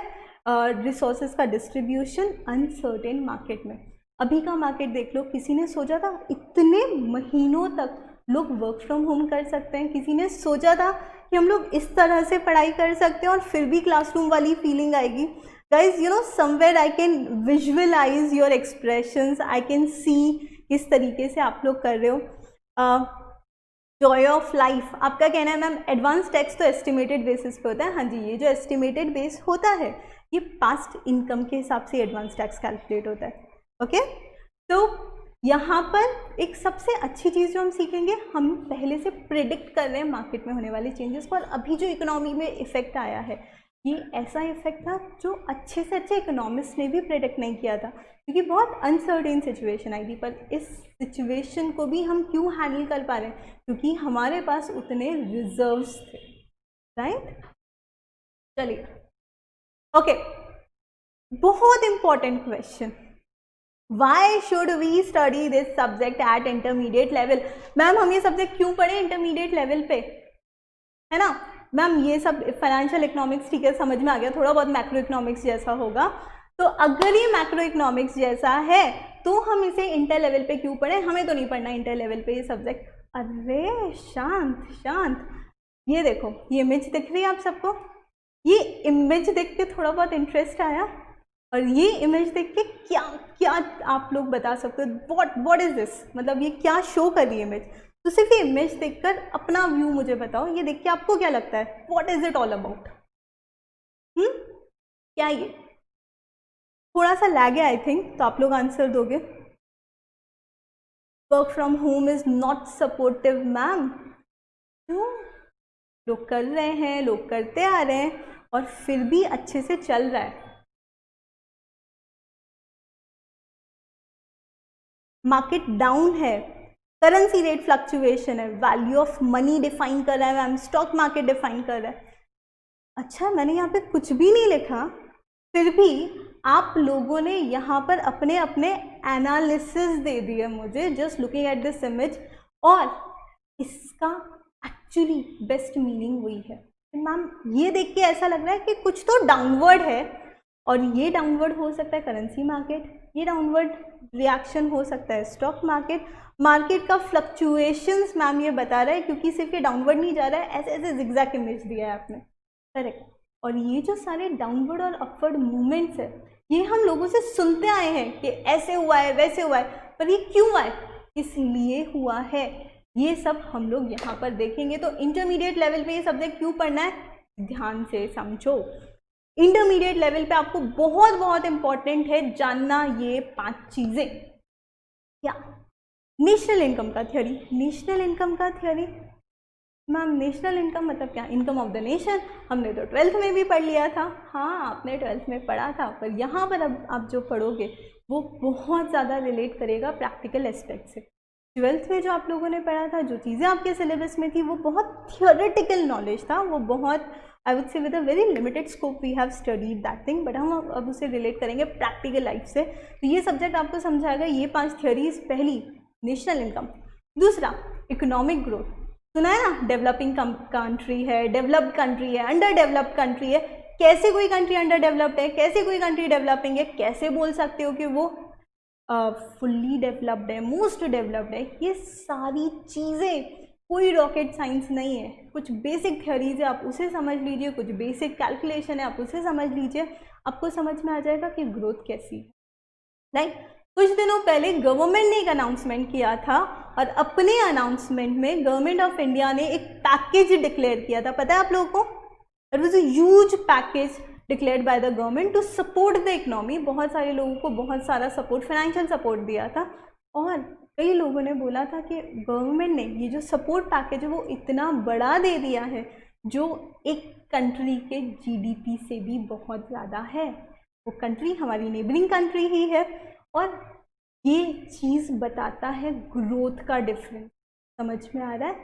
रिसोर्सेज का डिस्ट्रीब्यूशन अनसर्टेन मार्केट में। अभी का मार्केट देख लो, किसी ने सोचा था इतने महीनों तक लोग वर्क फ्रॉम होम कर सकते हैं? किसी ने सोचा था कि हम लोग इस तरह से पढ़ाई कर सकते हैं और फिर भी क्लासरूम वाली फीलिंग आएगी? Guys you know, somewhere I can visualise your expressions, I can see किस तरीके से आप लोग कर रहे हो। जॉय ऑफ लाइफ, आपका कहना है मैम एडवांस टैक्स तो एस्टिमेटेड बेसिस पे होता है। हाँ जी, ये जो एस्टिमेटेड बेस होता है ये पास्ट इनकम के हिसाब से एडवांस टैक्स कैलकुलेट होता है। ओके, तो यहाँ पर एक सबसे अच्छी चीज़ जो हम सीखेंगे, हम पहले से प्रिडिक्ट कर रहे हैं मार्केट में होने वाले चेंजेस को। और अभी जो इकोनॉमी में इफेक्ट आया है, ये ऐसा इफेक्ट था जो अच्छे से अच्छे इकोनॉमिस्ट ने भी प्रेडिक्ट नहीं किया था, क्योंकि बहुत अनसर्टेन सिचुएशन आई थी। पर इस सिचुएशन को भी हम क्यों हैंडल कर पा रहे हैं? क्योंकि हमारे पास उतने रिजर्व्स थे, राइट। चलिए, ओके, बहुत important question, why should we study this subject at intermediate level? Ma'am हम ये सब्जेक्ट क्यों पढ़े इंटरमीडिएट लेवल पे, है ना। मैम ये सब फाइनेंशियल इकोनॉमिक्स ठीक है, समझ में आ गया, थोड़ा बहुत मैक्रो इकोनॉमिक्स जैसा होगा। तो अगर ये मैक्रो इकोनॉमिक्स जैसा है तो हम इसे इंटर लेवल पे क्यों पढ़ें? हमें तो नहीं पढ़ना इंटर लेवल पे ये सब्जेक्ट। अरे शांत शांत, ये देखो, ये इमेज दिख रही है आप सबको? ये इमेज देख के थोड़ा बहुत इंटरेस्ट आया? और ये इमेज देख के क्या क्या आप लोग बता सकते हो? व्हाट इज दिस, मतलब ये क्या शो कर रही है इमेज? तो सिर्फ ये इमेज देखकर अपना व्यू मुझे बताओ, ये देख के आपको क्या लगता है? What is it all about? क्या ये? थोड़ा सा लैग है आई थिंक, तो आप लोग आंसर दोगे। Work from home is not supportive ma'am, क्यों? लोग कर रहे हैं, लोग करते आ रहे हैं और फिर भी अच्छे से चल रहा है। मार्केट डाउन है, करेंसी रेट फ्लक्चुएशन है, वैल्यू ऑफ मनी डिफाइन कर रहा है मैम, स्टॉक मार्केट डिफाइन कर रहा है। अच्छा, मैंने यहाँ पे कुछ भी नहीं लिखा, फिर भी आप लोगों ने यहाँ पर अपने अपने एनालिसिस दे दिए मुझे just looking at this image, और इसका एक्चुअली बेस्ट मीनिंग वही है। मैम ये देख के ऐसा लग रहा है कि कुछ तो डाउनवर्ड है, और ये डाउनवर्ड हो सकता है करेंसी मार्केट, ये डाउनवर्ड रिएक्शन हो सकता है स्टॉक मार्केट, मार्केट का फ्लक्चुएशंस मैम ये बता रहा है, क्योंकि सिर्फ ये डाउनवर्ड नहीं जा रहा है, ऐसे ऐसे जिगजैग इमेज दिया है आपने, करेक्ट। और ये जो सारे डाउनवर्ड और अपवर्ड मूवमेंट्स है, ये हम लोगों से सुनते आए हैं कि ऐसे हुआ है, वैसे हुआ है, पर ये क्यों हुआ है, इसलिए हुआ है, ये सब हम लोग यहाँ पर देखेंगे। तो इंटरमीडिएट लेवल पे ये सब्जेक्ट क्यों पढ़ना है, ध्यान से समझो। इंटरमीडिएट लेवल पे आपको बहुत बहुत इंपॉर्टेंट है जानना ये 5 चीजें। क्या? नेशनल इनकम का थ्योरी। नेशनल इनकम का थ्योरी मैम, नेशनल इनकम मतलब क्या? Income of the nation. हमने तो 12th में भी पढ़ लिया था। हाँ, आपने 12th में पढ़ा था, पर यहाँ पर अब आप जो पढ़ोगे वो बहुत ज़्यादा रिलेट करेगा प्रैक्टिकल एस्पेक्ट से। 12th में जो आप लोगों ने पढ़ा था, जो चीज़ें आपके सिलेबस में थी, वो बहुत थियोरेटिकल नॉलेज था, वो बहुत I would say with a very limited scope we have studied that thing, but हम अब उसे रिलेट करेंगे प्रैक्टिकल लाइफ से। तो ये सब्जेक्ट आपको समझाएगा ये 5 थ्योरीज। पहली नेशनल इनकम, दूसरा इकोनॉमिक ग्रोथ, सुना है ना, डेवलपिंग कंट्री है, डेवलप्ड कंट्री है, अंडर डेवलप्ड कंट्री है। कैसे कोई कंट्री अंडर डेवलप्ड है, कैसे कोई कंट्री डेवलपिंग है, कैसे बोल सकते हो कि वो फुल्ली डेवलप्ड है, मोस्ट डेवलप्ड है। ये सारी चीज़ें कोई रॉकेट साइंस नहीं है, कुछ बेसिक थ्योरीज है, आप उसे समझ लीजिए, कुछ बेसिक कैलकुलेशन है, आप उसे समझ लीजिए, आपको समझ में आ जाएगा कि ग्रोथ कैसी है। राइट, कुछ दिनों पहले गवर्नमेंट ने एक अनाउंसमेंट किया था, और अपने अनाउंसमेंट में गवर्नमेंट ऑफ इंडिया ने एक पैकेज डिक्लेयर किया था, पता है आप लोगों को? It was a huge package declared by the government to support the economy. बहुत सारे लोगों को बहुत सारा सपोर्ट, फाइनेंशियल सपोर्ट दिया था, और कई लोगों ने बोला था कि गवर्नमेंट ने ये जो सपोर्ट पैकेज है वो इतना बड़ा दे दिया है, जो एक कंट्री के जीडीपी से भी बहुत ज़्यादा है। वो कंट्री हमारी नेबरिंग कंट्री ही है, और ये चीज़ बताता है ग्रोथ का डिफरेंस। समझ में आ रहा है?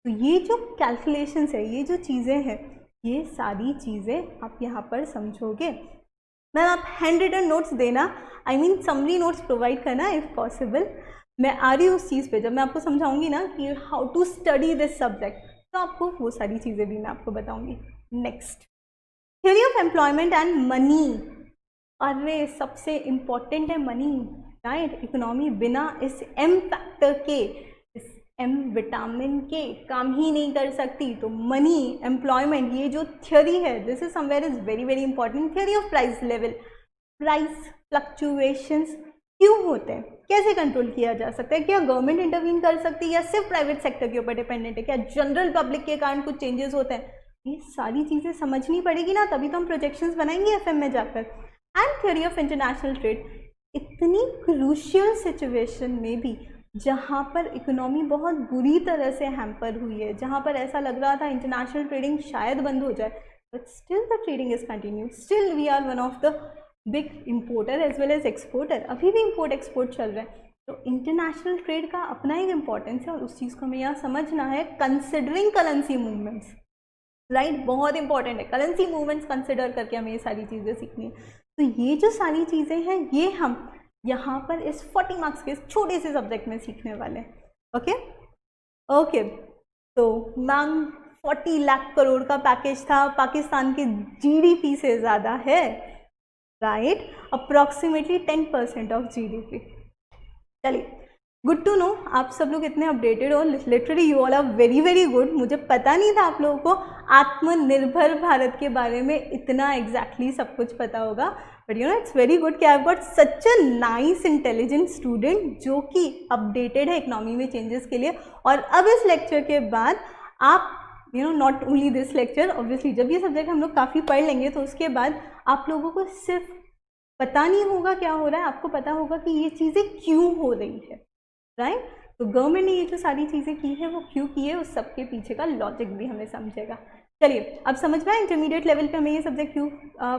तो ये जो कैलकुलेशंस है, ये जो चीज़ें हैं, ये सारी चीज़ें आप यहाँ पर समझोगे। मैम आप हैंड रिटन नोट्स देना, I mean summary notes provide करना इफ़ पॉसिबल। मैं आ रही हूँ उस चीज़ पे, जब मैं आपको समझाऊंगी ना कि how to study this subject, तो आपको वो सारी चीज़ें भी मैं आपको बताऊंगी। Next, theory of employment and money. अरे सबसे इम्पॉर्टेंट है मनी, राइट? इकोनॉमी बिना इस एम फैक्टर के, इस एम विटामिन के काम ही नहीं कर सकती। तो मनी, एम्प्लॉयमेंट, ये जो थ्योरी है, this is somewhere is very very important. Theory of price level, price fluctuations क्यों होते हैं, कैसे कंट्रोल किया जा सकता है, क्या गवर्नमेंट इंटरवीन कर सकती है या सिर्फ प्राइवेट सेक्टर के ऊपर डिपेंडेंट है, क्या जनरल पब्लिक के कारण कुछ चेंजेस होते हैं, ये सारी चीज़ें समझनी पड़ेगी ना, तभी तो हम प्रोजेक्शंस बनाएंगे एफएम में जाकर। And theory of international trade, इतनी क्रूशियल सिचुएशन में भी जहाँ पर इकोनॉमी बहुत बुरी तरह से हैम्पर हुई है, जहाँ पर ऐसा लग रहा था इंटरनेशनल ट्रेडिंग शायद बंद हो जाए, but still the trading is continue, still we are one of the big importer as well as exporter. अभी भी इम्पोर्ट एक्सपोर्ट चल रहा है, तो इंटरनेशनल ट्रेड का अपना एक इम्पॉर्टेंस है, और उस चीज़ को हमें यहाँ समझना है कंसिडरिंग करेंसी मूवमेंट्स, राइट? बहुत इंपॉर्टेंट है, करेंसी मूवमेंट्स कंसिडर करके हमें ये सारी चीज़ें सीखनी है। तो ये जो सारी चीज़ें हैं, ये हम यहाँ पर इस 40 मार्क्स के इस छोटे से सब्जेक्ट में सीखने वाले हैं। ओके ओके, तो मैम 40 लाख करोड़ का पैकेज था, पाकिस्तान के जीडीपी से ज़्यादा है, राइट? Approximately 10% of GDP. चलिए, गुड टू नो, आप सब लोग इतने अपडेटेड हो, literally you all are very very good. मुझे पता नहीं था आप लोगों को आत्मनिर्भर भारत के बारे में इतना एग्जैक्टली सब कुछ पता होगा, but you know it's very good कि I have got such a nice intelligent student जो कि अपडेटेड है इकोनॉमी में चेंजेस के लिए। और अब इस लेक्चर के बाद आप not only this lecture, obviously जब ये सब्जेक्ट हम लोग काफ़ी पढ़ लेंगे तो उसके बाद आप लोगों को सिर्फ पता नहीं होगा क्या हो रहा है, आपको पता होगा कि ये चीज़ें क्यों हो रही है, राइट। तो गवर्नमेंट ने ये जो सारी चीज़ें की है वो क्यों की है, उस सबके पीछे का लॉजिक भी हमें समझेगा। चलिए अब समझ में आए इंटरमीडिएट लेवल पे हमें ये सब्जेक्ट क्यों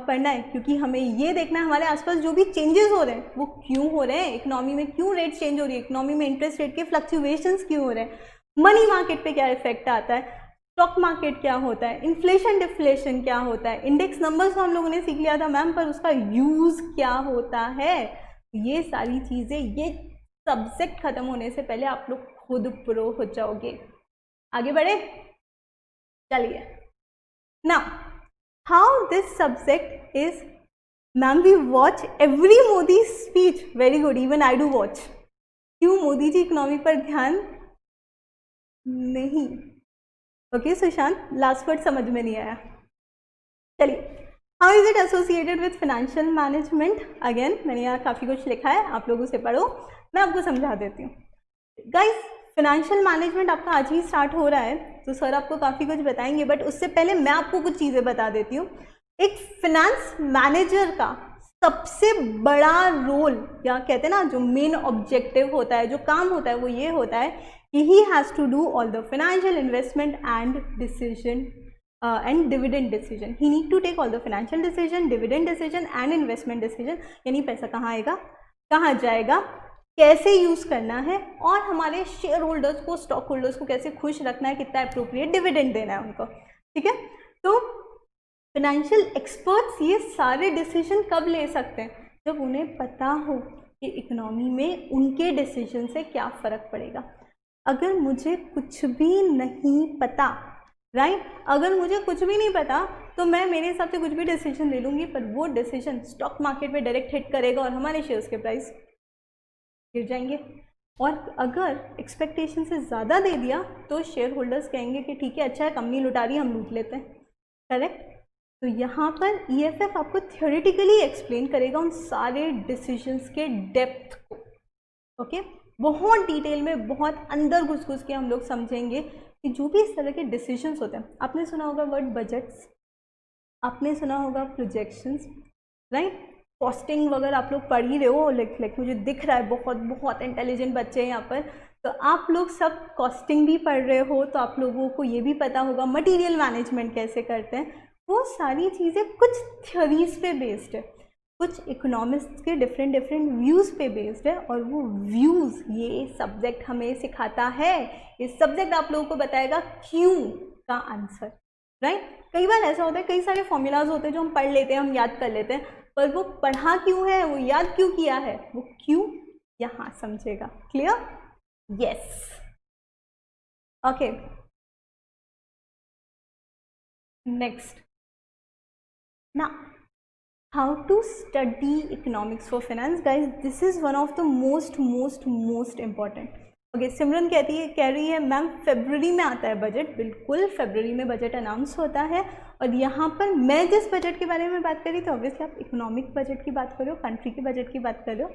पढ़ना है, क्योंकि हमें ये देखना है हमारे आसपास जो भी चेंजेस हो रहे हैं वो क्यों हो रहे हैं, इकोनॉमी में क्यों रेट चेंज हो रही है, इकोनॉमी में इंटरेस्ट रेट के फ्लक्चुएशंस क्यों हो रहे हैं, मनी मार्केट पे क्या इफेक्ट आता है, स्टॉक मार्केट क्या होता है, इन्फ्लेशन डिफ्लेशन क्या होता है, इंडेक्स नंबर्स तो हम लोगों ने सीख लिया था मैम, पर उसका यूज़ क्या होता है, ये सारी चीज़ें ये सब्जेक्ट खत्म होने से पहले आप लोग खुद प्रो हो जाओगे। आगे बढ़े, चलिए। Now how this subject is, ma'am we watch every Modi speech, very good, even I do watch. क्यों मोदी जी इकोनॉमी पर ध्यान नहीं? ओके सुशांत, लास्ट वर्ड समझ में नहीं आया। चलिए, how is it associated with financial management, again मैंने यहाँ काफ़ी कुछ लिखा है, आप लोग उसे पढ़ो, मैं आपको समझा देती हूँ। गाइस फाइनेंशियल मैनेजमेंट आपका आज ही स्टार्ट हो रहा है तो सर आपको काफ़ी कुछ बताएंगे, बट उससे पहले मैं आपको कुछ चीज़ें बता देती हूँ। एक फाइनेंस मैनेजर का सबसे बड़ा रोल, या कहते हैं ना जो मेन ऑब्जेक्टिव होता है, जो काम होता है, वो ये होता है कि he has to do all the financial investment and decision and dividend decision. He need to take all the financial decision, dividend decision and investment decision, यानी पैसा कहाँ आएगा, कहाँ जाएगा, कैसे यूज़ करना है, और हमारे शेयर होल्डर्स को, स्टॉक होल्डर्स को कैसे खुश रखना है, कितना अप्रोप्रिएट डिविडेंड देना है उनको, ठीक है। तो फाइनेंशियल एक्सपर्ट्स ये सारे डिसीजन कब ले सकते हैं, जब उन्हें पता हो कि इकोनॉमी में उनके डिसीजन से क्या फ़र्क पड़ेगा। अगर मुझे कुछ भी नहीं पता, राइट, अगर मुझे कुछ भी नहीं पता तो मैं मेरे हिसाब से कुछ भी डिसीजन ले लूँगी, पर वो डिसीजन स्टॉक मार्केट पे डायरेक्ट हिट करेगा और हमारे शेयर्स के प्राइस गिर जाएंगे। और अगर एक्सपेक्टेशन से ज़्यादा दे दिया तो शेयर होल्डर्स कहेंगे कि ठीक है, अच्छा है, कंपनी लुटा रही है, हम लूट लेते हैं, करेक्ट। तो यहाँ पर EFF आपको थ्योरेटिकली एक्सप्लेन करेगा उन सारे डिसीजंस के डेप्थ को, ओके। बहुत डिटेल में, बहुत अंदर घुस के हम लोग समझेंगे कि जो भी इस तरह के डिसीजंस होते हैं। आपने सुना होगा वर्ड बजट्स, आपने सुना होगा प्रोजेक्शंस, राइट, कॉस्टिंग वगैरह आप लोग पढ़ ही रहे हो, लाइक मुझे दिख रहा है बहुत बहुत इंटेलिजेंट बच्चे हैं यहाँ पर, तो आप लोग सब कॉस्टिंग भी पढ़ रहे हो, तो आप लोगों को ये भी पता होगा मटेरियल मैनेजमेंट कैसे करते हैं। वो सारी चीज़ें कुछ थ्योरीज पे बेस्ड है, कुछ इकोनॉमिस्ट के डिफरेंट व्यूज़ पे बेस्ड है, और वो व्यूज़ ये सब्जेक्ट हमें सिखाता है। ये सब्जेक्ट आप लोगों को बताएगा क्यों का आंसर, राइट। कई बार ऐसा होता है, कई सारे फॉर्मूलाज होते हैं जो हम पढ़ लेते हैं, हम याद कर लेते हैं, पर वो पढ़ा क्यों है, वो याद क्यों किया है, वो क्यों यहाँ समझेगा। Clear? Yes, okay. Next, now how to study economics for finance, guys, this is one of the most important। Okay, Simran कह रही है मैम फरवरी में आता है बजट, बिल्कुल फरवरी में बजट अनाउंस होता है, और यहाँ पर मैं जिस बजट के बारे में बात कर रही थी, ऑब्वियसली आप इकोनॉमिक बजट की बात कर रहे हो, कंट्री के बजट की बात कर रहे हो।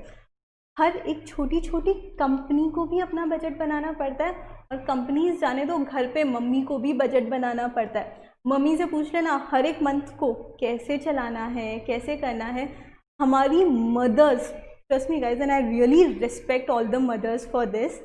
हर एक छोटी छोटी कंपनी को भी अपना बजट बनाना पड़ता है, और कंपनीज जाने दो, घर पे मम्मी को भी बजट बनाना पड़ता है। मम्मी से पूछ लेना हर एक मंथ को कैसे चलाना है, कैसे करना है। हमारी mothers, trust me guys, and I really respect all the mothers for this.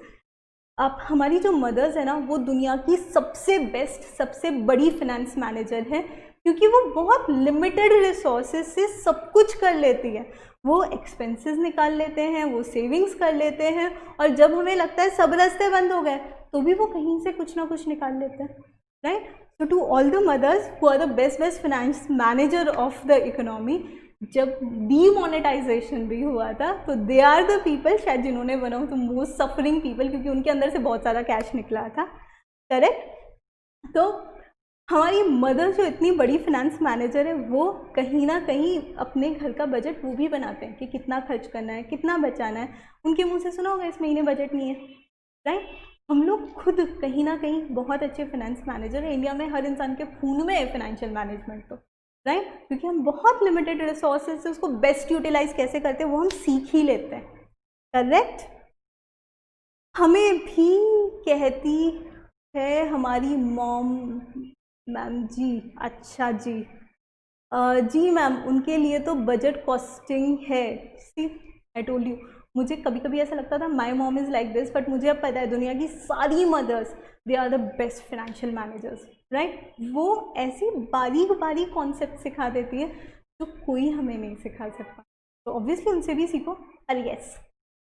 अब हमारी जो मदर्स है ना, वो दुनिया की सबसे बेस्ट, सबसे बड़ी फाइनेंस मैनेजर है, क्योंकि वो बहुत लिमिटेड रिसोर्सेज से सब कुछ कर लेती है। वो एक्सपेंसेस निकाल लेते हैं, वो सेविंग्स कर लेते हैं, और जब हमें लगता है सब रास्ते बंद हो गए तो भी वो कहीं से कुछ ना कुछ निकाल लेते हैं, right. So to all the mothers who are the best finance manager of the economy, जब demonetization भी हुआ था तो they are the people शायद जिन्होंने one of the most suffering people, क्योंकि उनके अंदर से बहुत ज़्यादा कैश निकला था, करेक्ट। तो हमारी मदर जो इतनी बड़ी फाइनेंस मैनेजर है, वो कहीं ना कहीं अपने घर का बजट वो भी बनाते हैं कि कितना खर्च करना है, कितना बचाना है। उनके मुँह से सुना होगा इस महीने बजट नहीं है, राइट। हम लोग खुद कहीं ना कहीं बहुत अच्छे फाइनेंस मैनेजर हैं। इंडिया में हर इंसान के खून में है फाइनेंशियल मैनेजमेंट, तो राइट, क्योंकि हम बहुत लिमिटेड रिसोर्सेज से उसको बेस्ट यूटिलाइज कैसे करते हैं वो हम सीख ही लेते हैं, करेक्ट। हमें भी कहती है हमारी मॉम मैम जी। अच्छा जी, जी मैम, उनके लिए तो बजट कॉस्टिंग है। सी आई टोल्ड यू, मुझे कभी कभी ऐसा लगता था my mom is like this, but मुझे अब पता है दुनिया की सारी mothers they are the best financial managers, right. वो ऐसी बारीक बारीक कॉन्सेप्ट सिखा देती है जो कोई हमें नहीं सिखा सकता, तो ऑब्वियसली उनसे भी सीखो। अरे यस,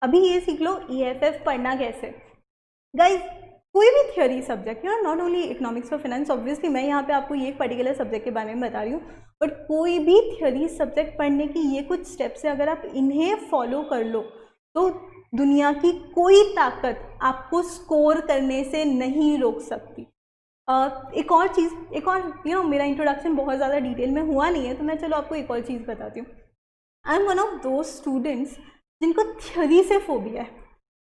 अभी ये सीख लो EFF पढ़ना कैसे। गाइज, कोई भी theory subject, you know, not only economics और फाइनेंस, ऑब्वियसली मैं यहाँ पे आपको ये एक पर्टिकुलर सब्जेक्ट के बारे में बता रही हूँ, बट कोई भी थियोरी सब्जेक्ट पढ़ने की ये कुछ स्टेप्स है, अगर आप इन्हें फॉलो कर लो तो दुनिया की कोई ताकत आपको स्कोर करने से नहीं रोक सकती। एक और चीज़, एक और मेरा इंट्रोडक्शन बहुत ज़्यादा डिटेल में हुआ नहीं है, तो मैं चलो आपको एक और चीज़ बताती हूँ। आई एम वन ऑफ दो स्टूडेंट्स जिनको थ्योरी से फोबिया है।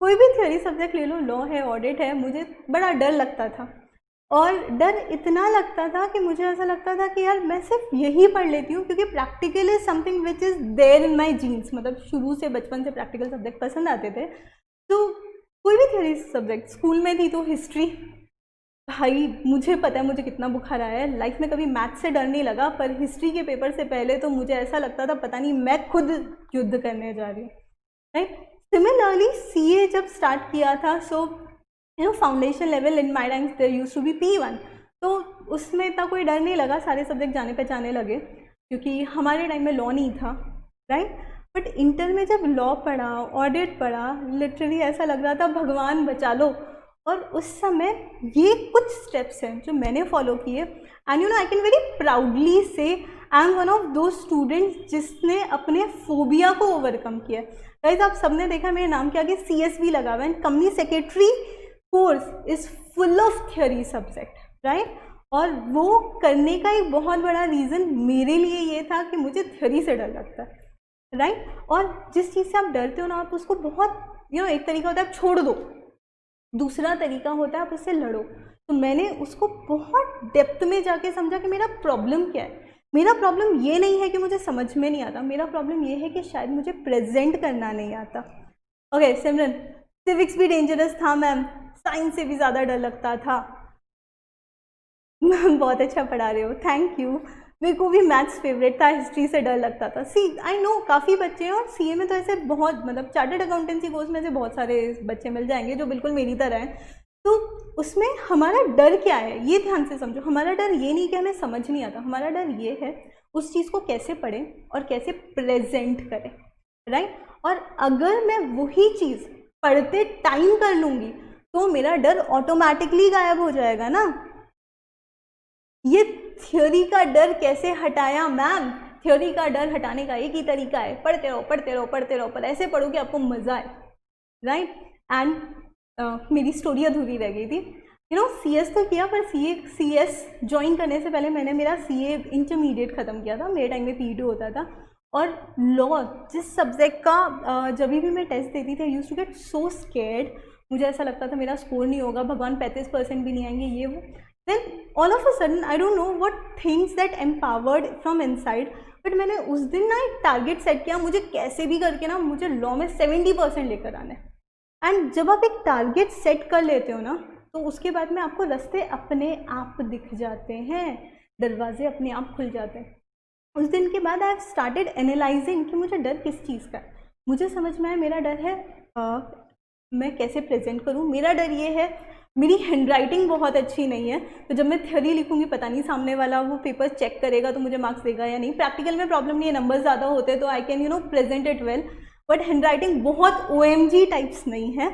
कोई भी थ्योरी सब्जेक्ट ले लो, लॉ है, ऑडिट है, मुझे बड़ा डर लगता था, और डर इतना लगता था कि मुझे ऐसा लगता था कि यार मैं सिर्फ यही पढ़ लेती हूँ, क्योंकि practical is something which is there in my genes, मतलब शुरू से बचपन से प्रैक्टिकल सब्जेक्ट पसंद आते थे। तो कोई भी थ्योरी सब्जेक्ट, स्कूल में थी तो हिस्ट्री, भाई मुझे पता है मुझे कितना बुखार आया है, लाइफ में कभी मैथ से डर नहीं लगा, पर हिस्ट्री के पेपर से पहले तो मुझे ऐसा लगता था पता नहीं मैं खुद युद्ध करने जा रही हूँ, राइट। सिमिलरली CA जब स्टार्ट किया था, so foundation level in my rank there used to be P1, तो उसमें इतना कोई डर नहीं लगा, सारे सब्जेक्ट जाने पहचाने लगे, क्योंकि हमारे टाइम में लॉ नहीं था, राइट। बट इंटर में जब लॉ पढ़ा, ऑडिट पढ़ा, लिटरली ऐसा लग रहा था भगवान बचा लो। और उस समय ये कुछ स्टेप्स हैं जो मैंने फॉलो किए, and I can very proudly से आई एम वन ऑफ दो स्टूडेंट्स जिसने अपने फोबिया को ओवरकम किया। गाइस, आप सबने देखा मेरे नाम के आगे CSV लगा हुआ है, and company secretary course is full of theory subject, right. और वो करने का एक बहुत बड़ा रीज़न मेरे लिए ये था कि मुझे थियोरी से डर लगता है, राइट। और जिस चीज़ से आप डरते हो ना, आप उसको बहुत एक तरीका होता है आप छोड़ दो, दूसरा तरीका होता है आप उससे लड़ो। तो मैंने उसको बहुत डेप्थ में जाके समझा कि मेरा प्रॉब्लम क्या है। मेरा प्रॉब्लम ये नहीं है कि मुझे समझ में नहीं आता, मेरा प्रॉब्लम ये है कि शायद मुझे प्रेजेंट करना नहीं आता। ओके सिमरन, सिविक्स भी डेंजरस था मैम, साइंस से भी ज़्यादा डर लगता था। मैम बहुत अच्छा पढ़ा रहे हो, थैंक यू। मेरे को भी मैथ्स फेवरेट था, हिस्ट्री से डर लगता था। सी आई नो काफ़ी बच्चे हैं, और CA में तो ऐसे बहुत, मतलब चार्टर्ड अकाउंटेंसी कोर्स में से बहुत सारे बच्चे मिल जाएंगे जो बिल्कुल मेरी तरह हैं। तो उसमें हमारा डर क्या है ये ध्यान से समझो। हमारा डर ये नहीं कि हमें समझ नहीं आता, हमारा डर ये है उस चीज़ को कैसे पढ़ें और कैसे प्रेजेंट करें, राइट। और अगर मैं वही चीज़ पढ़ते टाइम कर लूँगी तो मेरा डर ऑटोमेटिकली गायब हो जाएगा ना। ये थ्योरी का डर कैसे हटाया मैम? थ्योरी का डर हटाने का एक ही तरीका है, पढ़ते रहो पढ़ते रहो पढ़ते रहो, पर ऐसे पढ़ो कि आपको मजा आए, राइट। एंड मेरी स्टोरी अधूरी रह गई थी। CS तो किया, पर CS ज्वाइन करने से पहले मैंने मेरा CA इंटरमीडिएट ख़त्म किया था। मेरे टाइम में P2 होता था। और लॉ जिस सब्जेक्ट का जब भी मैं टेस्ट देती थी, I used to get so scared. मुझे ऐसा लगता था मेरा स्कोर नहीं होगा, भगवान 35% भी नहीं आएंगे, ये वो। Then all of a sudden I don't know what things that empowered from inside, but मैंने उस दिन ना एक टारगेट सेट किया, मुझे कैसे भी करके ना मुझे लॉ में 70% लेकर आना है। एंड जब आप एक टारगेट सेट कर लेते हो ना, तो उसके बाद में आपको रास्ते अपने आप दिख जाते हैं, दरवाजे अपने आप खुल जाते हैं। उस दिन के बाद आई हैव स्टार्टेड एनालाइजिंग कि मुझे डर किस चीज़ का है। मुझे समझ में आया मेरा डर है मैं कैसे प्रेजेंट करूँ। मेरा डर ये है मेरी हैंडराइटिंग बहुत अच्छी नहीं है, तो जब मैं थ्योरी लिखूंगी पता नहीं सामने वाला वो पेपर चेक करेगा तो मुझे मार्क्स देगा या नहीं। प्रैक्टिकल में प्रॉब्लम नहीं है, नंबर ज़्यादा होते तो I can present it well, but handwriting बहुत OMG टाइप्स नहीं है,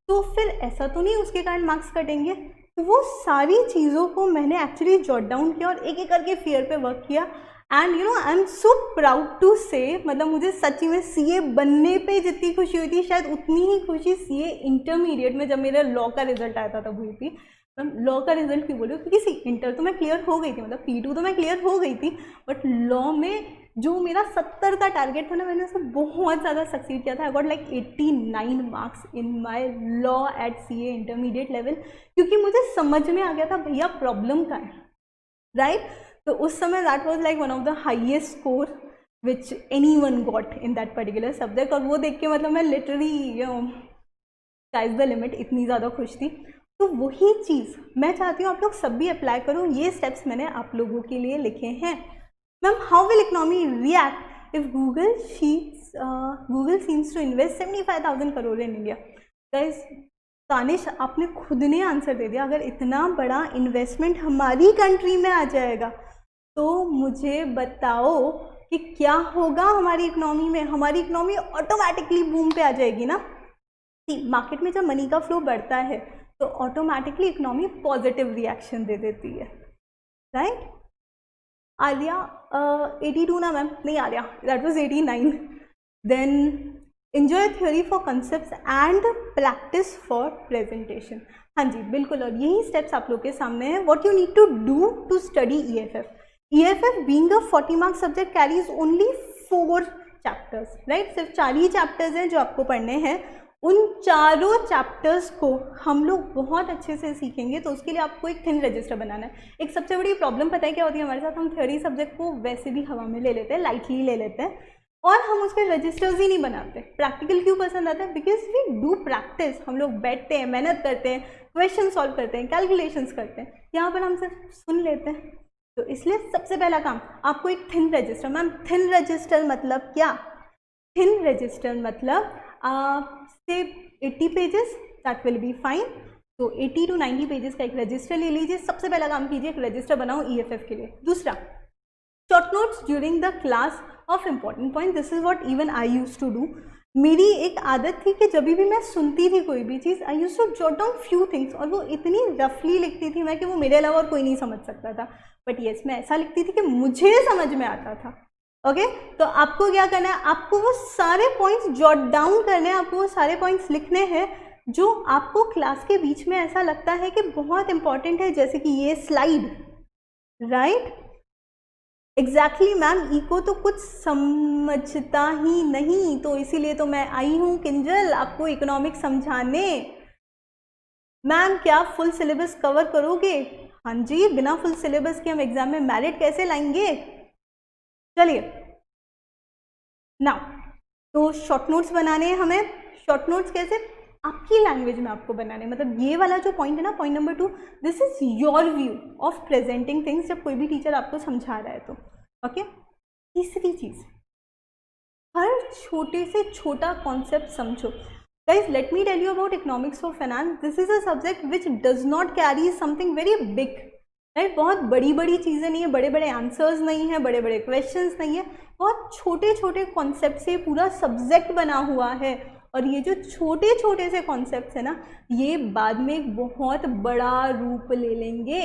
तो फिर ऐसा तो नहीं उसके कारण मार्क्स कटेंगे। तो वो सारी चीज़ों को मैंने एक्चुअली जॉट डाउन किया और एक एक करके फियर पे वर्क किया। And I am so proud to say, मतलब मुझे सच्ची में CA बनने पे जितनी खुशी हुई थी, शायद उतनी ही खुशी CA इंटरमीडिएट में जब मेरा लॉ का रिजल्ट आया था तब हुई थी। लॉ का रिजल्ट क्यों बोलूँ, क्योंकि इंटर तो मैं क्लियर हो गई थी, मतलब P2 तो मैं क्लियर हो गई थी, बट लॉ में जो मेरा 70 का टारगेट था ना, मैंने उसको बहुत ज़्यादा सक्सीड किया था। I got like 89 marks in my law at CA intermediate level, क्योंकि मुझे समझ में आ गया था भैया प्रॉब्लम का है, राइट। तो उस समय that was like one of the highest score which anyone got in that particular subject. और वो देख के मतलब मैं लिटरली स्काइज द लिमिट, इतनी ज़्यादा खुश थी। तो तो वही चीज़ मैं चाहती हूँ आप लोग सब भी अप्लाई करो। ये स्टेप्स मैंने आप लोगों के लिए लिखे हैं। Ma'am, how will economy react if Google seems to invest 75,000 crore in India? Guys, Tanish आपने खुद ने आंसर दे दिया। अगर इतना बड़ा इन्वेस्टमेंट हमारी कंट्री में आ जाएगा तो मुझे बताओ कि क्या होगा हमारी इकोनॉमी में। हमारी इकोनॉमी ऑटोमेटिकली बूम पे आ जाएगी ना। मार्केट में जब मनी का फ्लो बढ़ता है तो ऑटोमेटिकली इकोनॉमी पॉजिटिव रिएक्शन दे देती है, राइट? आलिया 82 ना मैम? नहीं Alia, that was 89। Then enjoy theory for concepts and practice for presentation. हाँ जी, बिल्कुल। और यही स्टेप्स आप लोग के सामने हैं। What you need to do to study EFF। EFF being a 40 marks subject carries only 4 chapters, right? सिर्फ 4 ही चैप्टर्स हैं जो आपको पढ़ने हैं। उन चारों चैप्टर्स को हम लोग बहुत अच्छे से सीखेंगे। तो उसके लिए आपको एक थिन रजिस्टर बनाना है। एक सबसे बड़ी प्रॉब्लम पता है क्या होती है हमारे साथ? हम थ्योरी सब्जेक्ट को वैसे भी हवा में ले लेते हैं, लाइटली ले लेते हैं और हम उसके रजिस्टर्स ही नहीं बनाते। प्रैक्टिकल क्यों पसंद आता है? Because we do practice. हम लोग बैठते हैं, मेहनत करते हैं, क्वेश्चन सॉल्व करते हैं, कैलकुलेशंस करते हैं। यहाँ पर हम सिर्फ सुन लेते हैं। तो इसलिए सबसे पहला काम आपको एक thin register. Ma'am, thin register मतलब क्या? थिन रजिस्टर मतलब से 80 pages, that will be fine. तो 80 to 90 पेजेस का एक रजिस्टर ले लीजिए। सबसे पहला काम कीजिए, एक रजिस्टर बनाओ EFF के लिए। दूसरा, short notes during the class of important point. This is what even I use to do. मेरी एक आदत थी कि जब भी मैं सुनती थी कोई भी चीज़, I use to jot down few things, और वो इतनी रफली लिखती थी मैं कि वो मेरे अलावा और कोई नहीं समझ सकता था। बट येस, मैं ऐसा लिखती थी कि मुझे समझ में आता था। ओके, तो आपको क्या करना है? आपको वो सारे पॉइंट्स जॉट डाउन करने हैं, आपको वो सारे पॉइंट्स लिखने हैं जो आपको क्लास के बीच में ऐसा लगता है कि बहुत इंपॉर्टेंट है, जैसे कि ये slide, right? Exactly ma'am, eco तो कुछ समझता ही नहीं, तो इसीलिए तो मैं आई हूँ किंजल आपको इकोनॉमिक्स समझाने। मैम, क्या फुल सिलेबस कवर करोगे? हाँ जी, बिना फुल सिलेबस के हम एग्जाम में मेरिट कैसे लाएंगे? चलिए नाउ, तो शॉर्ट नोट्स बनाने हैं हमें। शॉर्ट नोट्स कैसे? आपकी लैंग्वेज में आपको बनाने। मतलब ये वाला जो पॉइंट है ना, point number 2, this is your view of presenting things जब कोई भी टीचर आपको समझा रहा है तो। ओके, तीसरी चीज, हर छोटे से छोटा कॉन्सेप्ट समझो। Guys, let me tell you about economics for finance. This is a subject which does not carry something very big, right? बहुत बड़ी बड़ी चीज़ें नहीं है, बड़े बड़े आंसर्स नहीं है, बड़े बड़े क्वेश्चंस नहीं है, बहुत छोटे छोटे कॉन्सेप्ट से पूरा सब्जेक्ट बना हुआ है। और ये जो छोटे छोटे से कॉन्सेप्ट्स है ना, ये बाद में एक बहुत बड़ा रूप ले लेंगे,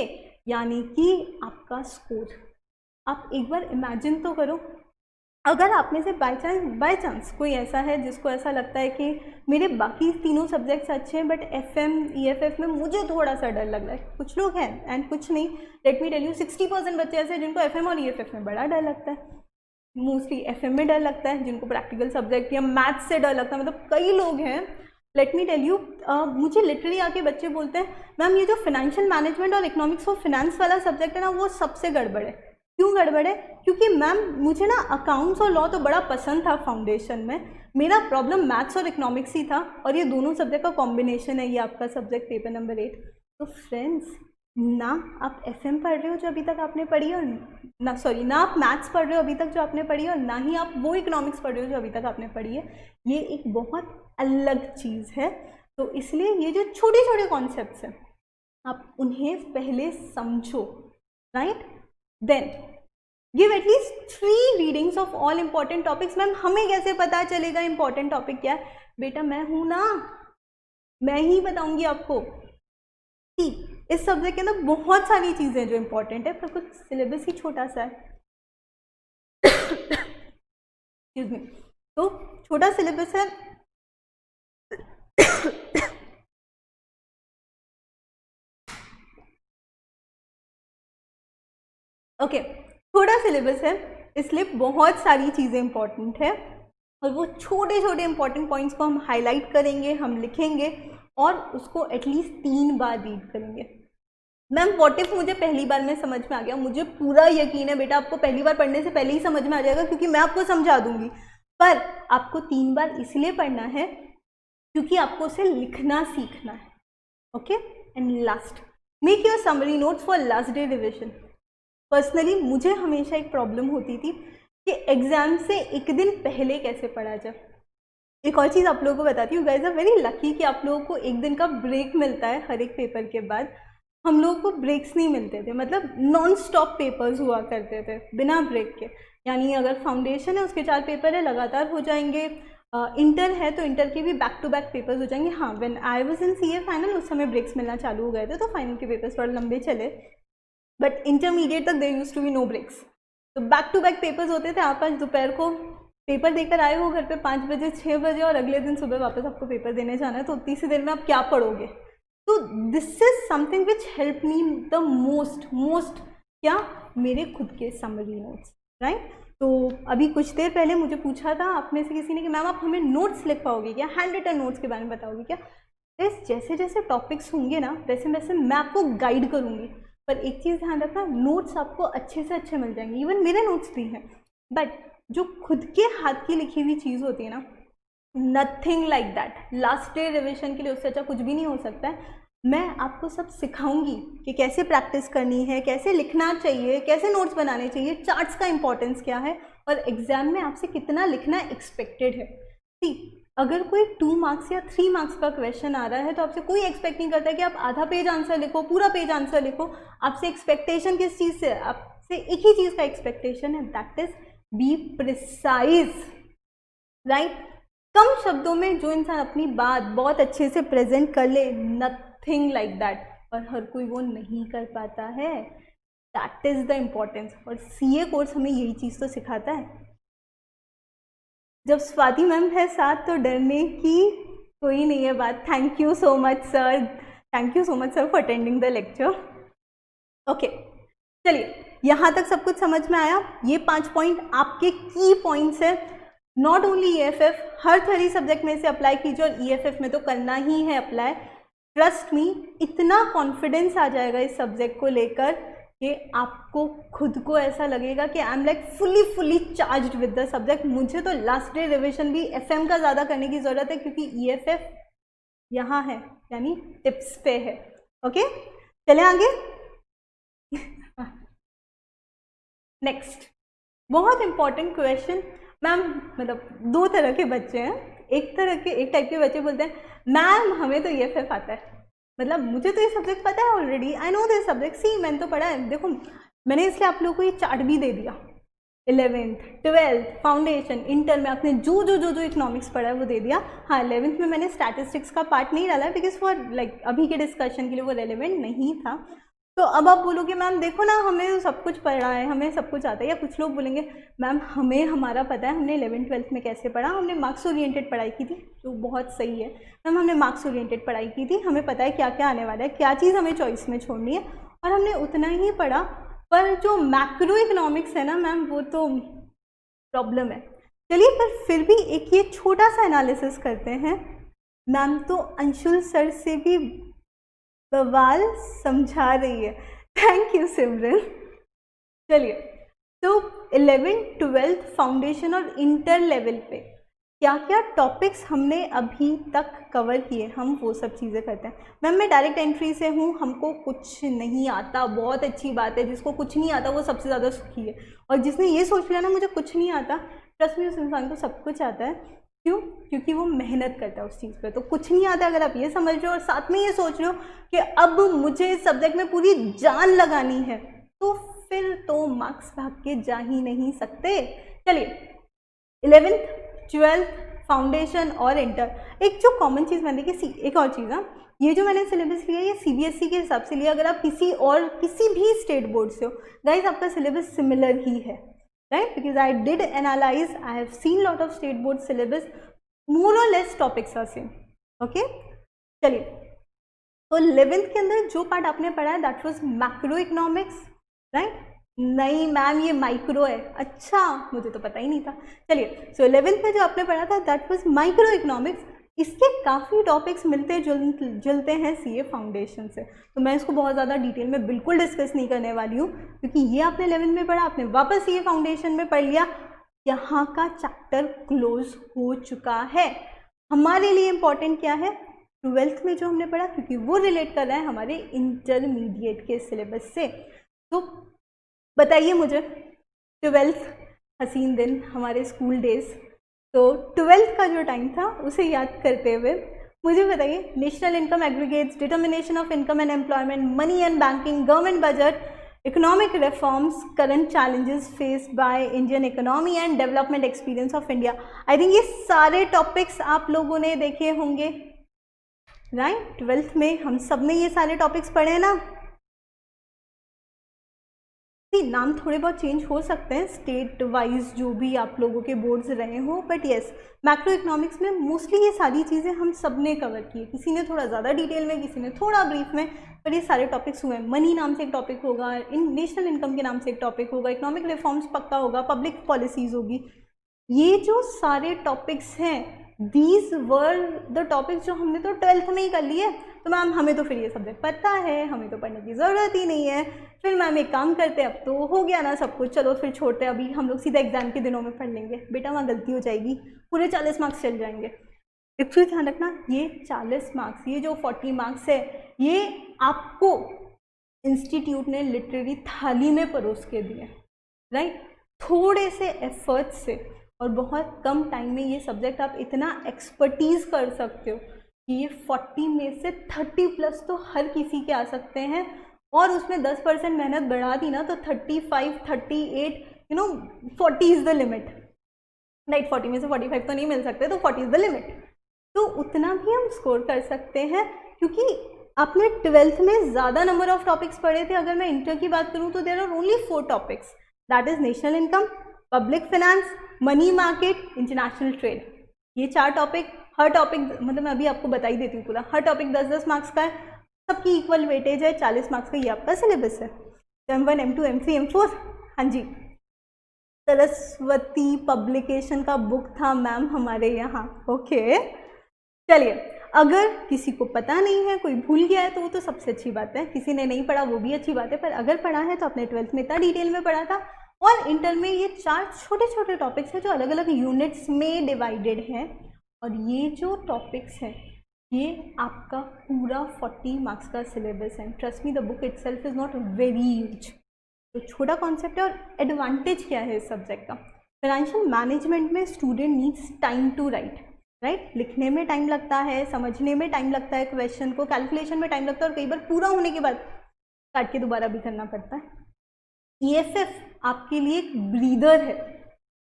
यानी कि आपका स्कोर। आप एक बार इमेजिन तो करो, अगर आप में से बाय चांस कोई ऐसा है जिसको ऐसा लगता है कि मेरे बाकी तीनों सब्जेक्ट्स अच्छे हैं बट FM EFF में मुझे थोड़ा सा डर लग रहा है। कुछ लोग हैं एंड कुछ नहीं। लेट मी टेल यू, 60% बच्चे ऐसे हैं जिनको FM और EFF में बड़ा डर लगता है। मोस्टली FM में डर लगता है, जिनको प्रैक्टिकल सब्जेक्ट या मैथ्स से डर लगता है। मतलब कई लोग हैं, लेट मी टेल यू, मुझे लिटरली आके बच्चे बोलते हैं मैम ये जो फाइनेंशियल मैनेजमेंट और इकोनॉमिक्स ऑफ फाइनेंस वाला सब्जेक्ट है ना, वो सबसे गड़बड़ है। क्यों गड़बड़ है? क्योंकि मैम मुझे ना अकाउंट्स और लॉ तो बड़ा पसंद था फाउंडेशन में, मेरा प्रॉब्लम मैथ्स और इकोनॉमिक्स ही था, और ये दोनों सब्जेक्ट का कॉम्बिनेशन है ये आपका सब्जेक्ट पेपर नंबर 8। तो फ्रेंड्स, ना आप FM पढ़ रहे हो जो अभी तक आपने पढ़ी, और ना आप मैथ्स पढ़ रहे हो अभी तक जो आपने पढ़ी, और ना ही आप वो इकोनॉमिक्स पढ़ रहे हो जो अभी तक आपने पढ़ी है। ये एक बहुत अलग चीज़ है। तो इसलिए ये जो छोटे छोटे कॉन्सेप्ट्स हैं आप उन्हें पहले समझो, right? Then give at least 3 readings of all important topics. Ma'am, हमें कैसे पता चलेगा इंपॉर्टेंट टॉपिक क्या है? बेटा मैं हूं ना, मैं ही बताऊंगी आपको। इस सब्जेक्ट के अंदर बहुत सारी चीजें जो इंपॉर्टेंट है, पर कुछ सिलेबस ही छोटा सा है। Excuse me. तो छोटा सिलेबस है। ओके, थोड़ा सिलेबस है, इसलिए बहुत सारी चीज़ें इंपॉर्टेंट है, और वो छोटे छोटे इंपॉर्टेंट पॉइंट्स को हम हाईलाइट करेंगे, हम लिखेंगे, और उसको एटलीस्ट 3 बार रीड करेंगे। मैम व्हाट इफ मुझे पहली बार में समझ में आ गया? मुझे पूरा यकीन है बेटा आपको पहली बार पढ़ने से पहले ही समझ में आ जाएगा, क्योंकि मैं आपको समझा दूंगी। पर आपको 3 बार इसलिए पढ़ना है क्योंकि आपको उसे लिखना सीखना है। Okay, and last, make your summary notes for last day revision. Personally मुझे हमेशा एक प्रॉब्लम होती थी कि एग्जाम से एक दिन पहले कैसे पढ़ा जाए। एक और चीज़ आप लोगों को बताती हूँ, गाइस आर वेरी लकी कि आप लोगों को एक दिन का ब्रेक मिलता है हर एक पेपर के बाद। हम लोगों को ब्रेक्स नहीं मिलते थे, मतलब नॉन स्टॉप पेपर्स हुआ करते थे बिना ब्रेक के। यानी अगर फाउंडेशन है उसके 4 पेपर है लगातार हो जाएंगे, इंटर है तो इंटर के भी बैक टू बैक पेपर्स हो जाएंगे। हाँ, when I was in CA final उस समय ब्रेक्स मिलना चालू हो गए थे, तो फाइनल के पेपर्स थोड़े लंबे चले, बट इंटरमीडिएट तक there used to be no breaks. तो बैक टू बैक पेपर्स होते थे। आप आज दोपहर को पेपर देकर आए हो घर पे 5 बजे 6 बजे और अगले दिन सुबह वापस आपको पेपर देने जाना है, तो उतनी सी देर में आप क्या पढ़ोगे। तो this is something which help me the most क्या, मेरे खुद के समरी नोट्स, राइट। तो अभी कुछ देर पहले मुझे पूछा था आप में से किसी ने कि मैम आप हमें नोट्स लिख पाओगे क्या, हैंड रिटन नोट्स के बारे में बताओगे क्या। जैसे जैसे टॉपिक्स होंगे ना वैसे वैसे मैं आपको गाइड करूँगी, पर एक चीज़ ध्यान रखना, नोट्स आपको अच्छे से अच्छे मिल जाएंगे, इवन मेरे नोट्स भी हैं, बट जो खुद के हाथ की लिखी हुई चीज़ होती है ना, nothing like that. Last day revision के लिए उससे अच्छा कुछ भी नहीं हो सकता है। मैं आपको सब सिखाऊंगी कि कैसे प्रैक्टिस करनी है, कैसे लिखना चाहिए, कैसे नोट्स बनाने चाहिए, चार्ट्स का इंपॉर्टेंस क्या है, और एग्जाम में आपसे कितना लिखना एक्सपेक्टेड है। सी, अगर कोई 2 मार्क्स या 3 मार्क्स का क्वेश्चन आ रहा है तो आपसे कोई एक्सपेक्ट नहीं करता कि आप आधा पेज आंसर लिखो, पूरा पेज आंसर लिखो। आपसे एक्सपेक्टेशन किस चीज़ से, आपसे एक ही चीज़ का एक्सपेक्टेशन है, that is be precise, right. कम शब्दों में जो इंसान अपनी बात बहुत अच्छे से प्रेजेंट कर ले, नथिंग लाइक दैट, और हर कोई वो नहीं कर पाता है। दैट इज द इम्पोर्टेंस, और सीए कोर्स हमें यही चीज़ तो सिखाता है। जब स्वाति मैम है साथ तो डरने की कोई नहीं है बात। Thank you so much sir, thank you so much sir for attending the lecture. Okay, चलिए यहाँ तक सब कुछ समझ में आया। ये 5 पॉइंट आपके की पॉइंट्स है। नॉट ओनली ईएफएफ, हर थ्योरी सब्जेक्ट में से अप्लाई कीजिए, और ईएफएफ में तो करना ही है अप्लाई। ट्रस्ट मी, इतना कॉन्फिडेंस आ जाएगा इस सब्जेक्ट को लेकर कि आपको खुद को ऐसा लगेगा कि I am like fully charged with the subject. मुझे तो लास्ट डे रिविजन भी एफएम का ज़्यादा करने की ज़रूरत है, क्योंकि ईएफएफ यहाँ है, यानी टिप्स पे है। ओके, चले आगे। नेक्स्ट, बहुत इंपॉर्टेंट क्वेश्चन। मैम, मतलब 2 तरह के बच्चे हैं। एक टाइप के बच्चे बोलते हैं मैम हमें तो ईएफएफ आता है, मतलब मुझे तो ये सब्जेक्ट पता है already, I know this subject, see मैंने तो पढ़ा है। देखो, मैंने इसलिए आप लोगों को ये चार्ट भी दे दिया। 11th 12th फाउंडेशन इंटर में आपने जो इकोनॉमिक्स पढ़ा है वो दे दिया। हाँ, 11th में मैंने स्टैटिस्टिक्स का पार्ट नहीं डाला, बिकॉज फॉर लाइक अभी के डिस्कशन के लिए वो रेलिवेंट नहीं था। तो अब आप बोलोगे मैम देखो ना, हमें सब कुछ पढ़ा है, हमें सब कुछ आता है। या कुछ लोग बोलेंगे मैम हमें हमारा पता है, हमने 11th 12th में कैसे पढ़ा, हमने मार्क्स ओरिएंटेड पढ़ाई की थी, जो बहुत सही है। मैम हमने मार्क्स ओरिएंटेड पढ़ाई की थी, हमें पता है क्या क्या आने वाला है, क्या चीज़ हमें चॉइस में छोड़नी है, और हमने उतना ही पढ़ा। पर जो मैक्रो इकोनॉमिक्स है ना मैम, वो तो प्रॉब्लम है। चलिए, पर फिर भी एक ये छोटा सा एनालिसिस करते हैं। मैम तो अंशुल सर से भी बवाल समझा रही है, थैंक यू सिमरन। चलिए, तो 11th 12th फाउंडेशन और इंटर लेवल पे क्या क्या टॉपिक्स हमने अभी तक कवर किए, हम वो सब चीज़ें करते हैं। मैम मैं डायरेक्ट एंट्री से हूँ, हमको कुछ नहीं आता, बहुत अच्छी बात है। जिसको कुछ नहीं आता वो सबसे ज़्यादा सुखी है, और जिसने ये सोच लिया ना मुझे कुछ नहीं आता, ट्रस्ट में उस इंसान को सब कुछ आता है। क्यों? क्योंकि वो मेहनत करता है उस चीज़ पे। तो कुछ नहीं आता अगर आप ये समझ रहे हो और साथ में ये सोच रहे हो कि अब मुझे इस सब्जेक्ट में पूरी जान लगानी है, तो फिर तो मार्क्स भाग के जा ही नहीं सकते। चलिए, 11th 12th फाउंडेशन और इंटर, एक जो कॉमन चीज़ मैंने देखी, एक और चीज़ है, ये जो मैंने सिलेबस लिया ये सीबीएसई के हिसाब से लिया। अगर आप किसी भी स्टेट बोर्ड से हो गाइज, आपका सिलेबस सिमिलर ही है, right? Because I did analyze, I have seen lot of state board syllabus, more or less topics are same. Okay? चलिए, तो 11th के अंदर जो पार्ट आपने पढ़ा है that was macro economics, right? नहीं मैम ये माइक्रो है, अच्छा मुझे तो पता ही नहीं था। चलिए, so 11th में जो आपने पढ़ा था that was माइक्रो इकोनॉमिक्स। इसके काफ़ी टॉपिक्स मिलते जुलते हैं सीए फाउंडेशन से, तो मैं इसको बहुत ज़्यादा डिटेल में बिल्कुल डिस्कस नहीं करने वाली हूँ, क्योंकि ये आपने 11th में पढ़ा, आपने वापस सीए फाउंडेशन में पढ़ लिया, यहाँ का चैप्टर क्लोज हो चुका है। हमारे लिए इम्पॉर्टेंट क्या है? ट्वेल्थ में जो हमने पढ़ा, क्योंकि वो रिलेट कर रहा है हमारे इंटरमीडिएट के सिलेबस से। तो बताइए मुझे, ट्वेल्थ हसीन दिन, हमारे स्कूल डेज, तो ट्वेल्थ का जो टाइम था उसे याद करते हुए मुझे बताइए, national income aggregates, determination of income and employment, money and banking, government budget, economic reforms, current challenges faced by Indian economy and development experience of India. I think ये सारे टॉपिक्स आप लोगों ने देखे होंगे, राइट? ट्वेल्थ में हम सब ने ये सारे टॉपिक्स पढ़े हैं ना। नाम थोड़े बहुत चेंज हो सकते हैं स्टेट वाइज, जो भी आप लोगों के बोर्ड्स रहे हो, बट येस, मैक्रो इकोनॉमिक्स में मोस्टली ये सारी चीज़ें हम सब ने कवर की है। किसी ने थोड़ा ज़्यादा डिटेल में, किसी ने थोड़ा ब्रीफ में, पर ये सारे टॉपिक्स हुए हैं। मनी नाम से एक टॉपिक होगा, नेशनल इनकम के नाम से एक टॉपिक होगा, इकोनॉमिक रिफॉर्म्स पक्का होगा, पब्लिक पॉलिसीज़ होगी। ये जो सारे टॉपिक्स हैं, दीज वर द टॉपिक्स जो हमने तो ट्वेल्थ में ही कर लिए। तो मैम हमें तो फिर ये सब्जेक्ट पता है, हमें तो पढ़ने की ज़रूरत ही नहीं है। फिर मैम एक काम करते, अब तो हो गया ना सब कुछ, चलो फिर छोड़ते, अभी हम लोग सीधा एग्जाम के दिनों में पढ़ लेंगे। बेटा वहाँ गलती हो जाएगी, पूरे 40 मार्क्स चल जाएंगे। एक चीज़ ध्यान रखना, ये 40 मार्क्स, ये जो 40 मार्क्स है, ये आपको इंस्टीट्यूट ने लिटरेरी थाली में परोस के दिए, राइट? थोड़े से एफर्ट से और बहुत कम टाइम में ये सब्जेक्ट आप इतना एक्सपर्टीज़ कर सकते हो कि ये 40 में से 30+ तो हर किसी के आ सकते हैं। और उसमें 10% मेहनत बढ़ा दी ना तो 35, 38, 40 इज़ द लिमिट, राइट? 40 में से 45 तो नहीं मिल सकते, तो 40 इज़ द लिमिट। तो उतना भी हम स्कोर कर सकते हैं, क्योंकि आपने ट्वेल्थ में ज़्यादा नंबर ऑफ टॉपिक्स पढ़े थे। अगर मैं इंटर की बात करूँ तो there are only 4 topics, that is national income, public finance, money market, international trade. ये 4 टॉपिक, हर टॉपिक मतलब मैं अभी आपको बता ही देती हूँ पूरा, हर टॉपिक 10-10 मार्क्स का है, सबकी इक्वल वेटेज है, 40 मार्क्स का ये आपका सिलेबस है। M1, M2, M3, M4, हाँ जी, सरस्वती पब्लिकेशन का बुक था मैम हमारे यहाँ। ओके, चलिए, अगर किसी को पता नहीं है, कोई भूल गया है, तो वो तो सबसे अच्छी बात है। किसी ने नहीं पढ़ा वो भी अच्छी बात है, पर अगर पढ़ा है तो अपने ट्वेल्थ में इतना डिटेल में पढ़ा था। और इंटर में ये 4 छोटे छोटे टॉपिक्स हैं जो अलग अलग यूनिट्स में डिवाइडेड हैं, और ये जो टॉपिक्स हैं ये आपका पूरा 40 मार्क्स का सिलेबस है। Trust me, the book itself is not very huge, तो छोटा कॉन्सेप्ट है। और एडवांटेज क्या है इस सब्जेक्ट का? फाइनेंशियल मैनेजमेंट में student needs time to write, लिखने में टाइम लगता है, समझने में टाइम लगता है, क्वेश्चन को कैलकुलेशन में टाइम लगता है, और कई बार पूरा होने के बाद काट के दोबारा भी करना पड़ता है। EFF आपके लिए एक ब्रीदर है,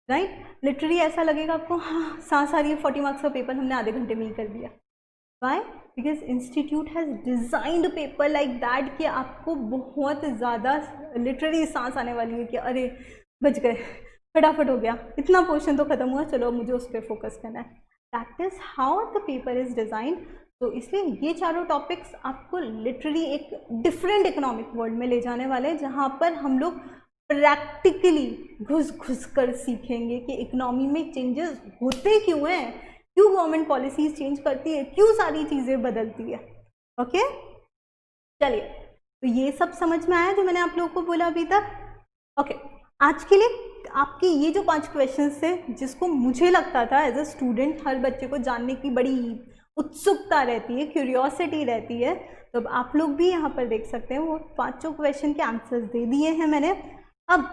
राइट? लिटरली ऐसा लगेगा आपको, हाँ सांस आ रही है, 40 मार्क्स का पेपर हमने आधे घंटे में ही कर दिया। Why? Because institute has designed paper like that कि आपको बहुत ज़्यादा लिटरली सांस आने वाली है कि अरे बच गए, फटाफट हो गया, इतना पोर्शन तो खत्म हुआ, चलो मुझे उस पर फोकस करना है। That is how the paper is designed. तो इसलिए ये चारों टॉपिक्स आपको लिटरली एक डिफरेंट इकोनॉमिक वर्ल्ड में ले जाने वाले हैं, जहाँ पर हम लोग प्रैक्टिकली घुस कर सीखेंगे कि इकोनॉमी में चेंजेस होते क्यों हैं, क्यों गवर्नमेंट पॉलिसीज चेंज करती है, क्यों सारी चीज़ें बदलती है। ओके, चलिए, तो ये सब समझ में आया जो मैंने आप लोगों को बोला अभी तक? ओके, आज के लिए आपके ये जो 5 क्वेश्चंस थे, जिसको मुझे लगता था एज अ स्टूडेंट हर बच्चे को जानने की बड़ी उत्सुकता रहती है, क्यूरियोसिटी रहती है, तो अब आप लोग भी यहाँ पर देख सकते हैं वो 5 क्वेश्चन के आंसर्स दे दिए हैं मैंने। अब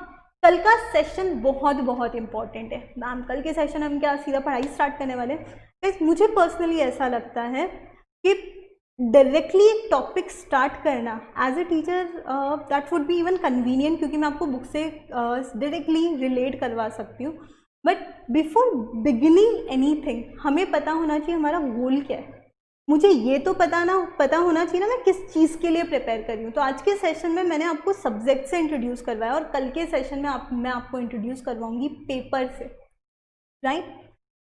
कल का सेशन बहुत बहुत इंपॉर्टेंट है मैम। कल के सेशन हम क्या सीधा पढ़ाई स्टार्ट करने वाले हैं? मुझे पर्सनली ऐसा लगता है कि डायरेक्टली एक टॉपिक स्टार्ट करना as a teacher that would be even convenient, क्योंकि मैं आपको बुक से डायरेक्टली रिलेट करवा सकती हूँ। बट बिफोर बिगिनिंग एनीथिंग हमें पता होना चाहिए हमारा गोल क्या है। मुझे ये तो पता होना चाहिए ना मैं किस चीज़ के लिए प्रिपेयर कर रही हूँ। तो आज के सेशन में मैंने आपको सब्जेक्ट से इंट्रोड्यूस करवाया, और कल के सेशन में मैं आपको इंट्रोड्यूस करवाऊंगी पेपर से, राइट?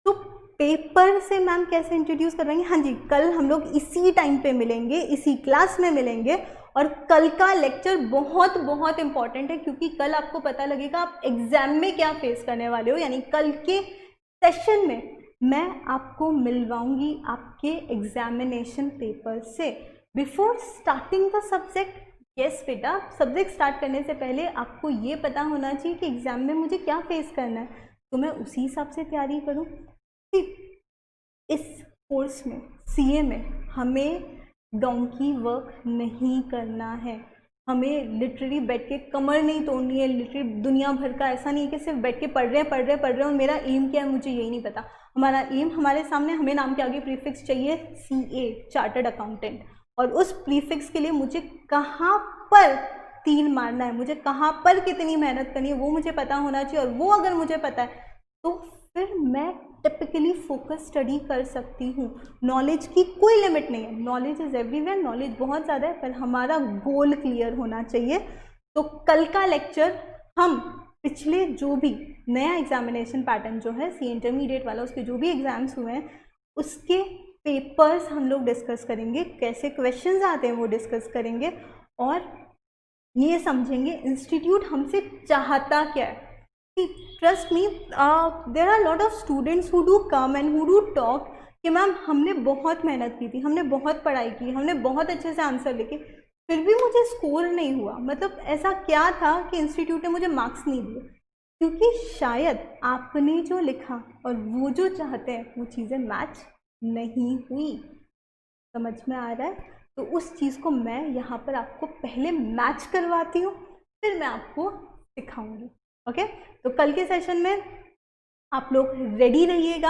तो पेपर से मैम कैसे इंट्रोड्यूस करवाएंगे? हाँ जी, कल हम लोग इसी टाइम पे मिलेंगे, इसी क्लास में मिलेंगे। और कल का लेक्चर बहुत बहुत इंपॉर्टेंट है, क्योंकि कल आपको पता लगेगा आप एग्जाम में क्या फेस करने वाले हो। यानी कल के सेशन में मैं आपको मिलवाऊंगी आपके एग्जामिनेशन पेपर से before starting the subject. Yes बेटा, सब्जेक्ट स्टार्ट करने से पहले आपको ये पता होना चाहिए कि एग्जाम में मुझे क्या फेस करना है, तो मैं उसी हिसाब से तैयारी करूँ। इस कोर्स में, सीए में हमें डोंकी वर्क नहीं करना है। हमें लिटरली बैठ के कमर नहीं तोड़नी है। लिटरली दुनिया भर का ऐसा नहीं है कि सिर्फ बैठ के पढ़ रहे हैं और मेरा एम क्या है मुझे यही नहीं पता। हमारा एम, हमारे सामने हमें नाम के आगे प्रीफिक्स चाहिए सीए, चार्टर्ड अकाउंटेंट, और उस प्रीफिक्स के लिए मुझे कहाँ पर तीर मारना है, मुझे कहाँ पर कितनी मेहनत करनी है वो मुझे पता होना चाहिए। और वो अगर मुझे पता है तो फिर मैं टिपिकली फोकस स्टडी कर सकती हूँ। नॉलेज की कोई लिमिट नहीं है, नॉलेज इज़ एवरीवेयर, नॉलेज बहुत ज़्यादा है, पर हमारा गोल क्लियर होना चाहिए। तो कल का लेक्चर हम पिछले जो भी नया एग्जामिनेशन पैटर्न जो है सी इंटरमीडिएट वाला, उसके जो भी एग्ज़ाम्स हुए हैं उसके पेपर्स हम लोग डिस्कस करेंगे, कैसे क्वेश्चंस आते हैं वो डिस्कस करेंगे, और ये समझेंगे इंस्टीट्यूट हमसे चाहता क्या है। Trust me, there are lot of students who do come and who do talk कि मैम हमने बहुत मेहनत की थी, हमने बहुत पढ़ाई की, हमने बहुत अच्छे से आंसर लिखे, फिर भी मुझे स्कोर नहीं हुआ। मतलब ऐसा क्या था कि इंस्टीट्यूट ने मुझे मार्क्स नहीं दिए? क्योंकि शायद आपने जो लिखा और वो जो चाहते हैं वो चीज़ें मैच नहीं हुई। समझ में आ रहा है? तो उस चीज़ को मैं यहाँ पर आपको पहले मैच करवाती हूँ, फिर मैं आपको सिखाऊंगी। ओके, तो कल के सेशन में आप लोग रेडी रहिएगा।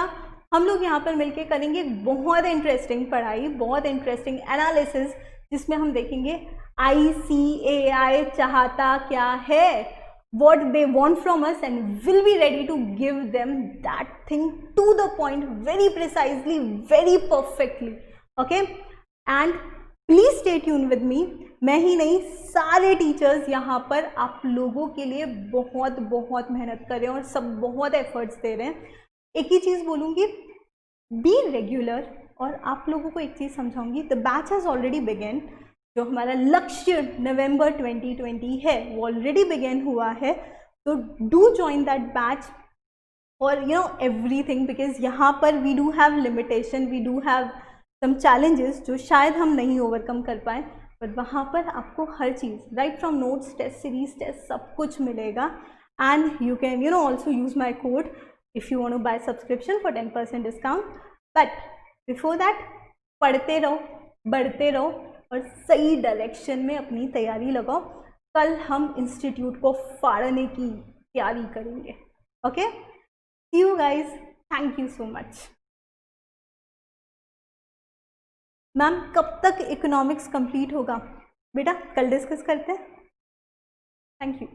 हम लोग यहाँ पर मिलके करेंगे बहुत इंटरेस्टिंग पढ़ाई, बहुत इंटरेस्टिंग एनालिसिस, जिसमें हम देखेंगे ICAI चाहता क्या है, what they want from us, and will be ready to give them that thing to the point, very precisely, very perfectly. Okay, and please stay tuned with me. मैं ही नहीं, सारे टीचर्स यहाँ पर आप लोगों के लिए बहुत बहुत मेहनत कर रहे हैं और सब बहुत एफर्ट्स दे रहे हैं। एक ही चीज़ बोलूँगी, बी रेगुलर। और आप लोगों को एक चीज़ समझाऊंगी, the batch has already begun. जो हमारा लक्ष्य नवंबर 2020 है वो ऑलरेडी बिगन हुआ है, तो do join that batch for you know everything, because यहाँ पर we do have limitation, we do have some challenges जो शायद हम नहीं ओवरकम कर पाए, बट वहाँ पर आपको हर चीज़ right from notes, test series, test सब कुछ मिलेगा। And you can you know also use my code if you want to buy subscription for 10% discount. But before that पढ़ते रहो, बढ़ते रहो और सही डायरेक्शन में अपनी तैयारी लगाओ। कल हम इंस्टीट्यूट को फाड़ने की तैयारी करेंगे। Okay, see you guys, thank you so much. Ma'am कब तक इकोनॉमिक्स कंप्लीट होगा? बेटा कल डिस्कस करते हैं। Thank you.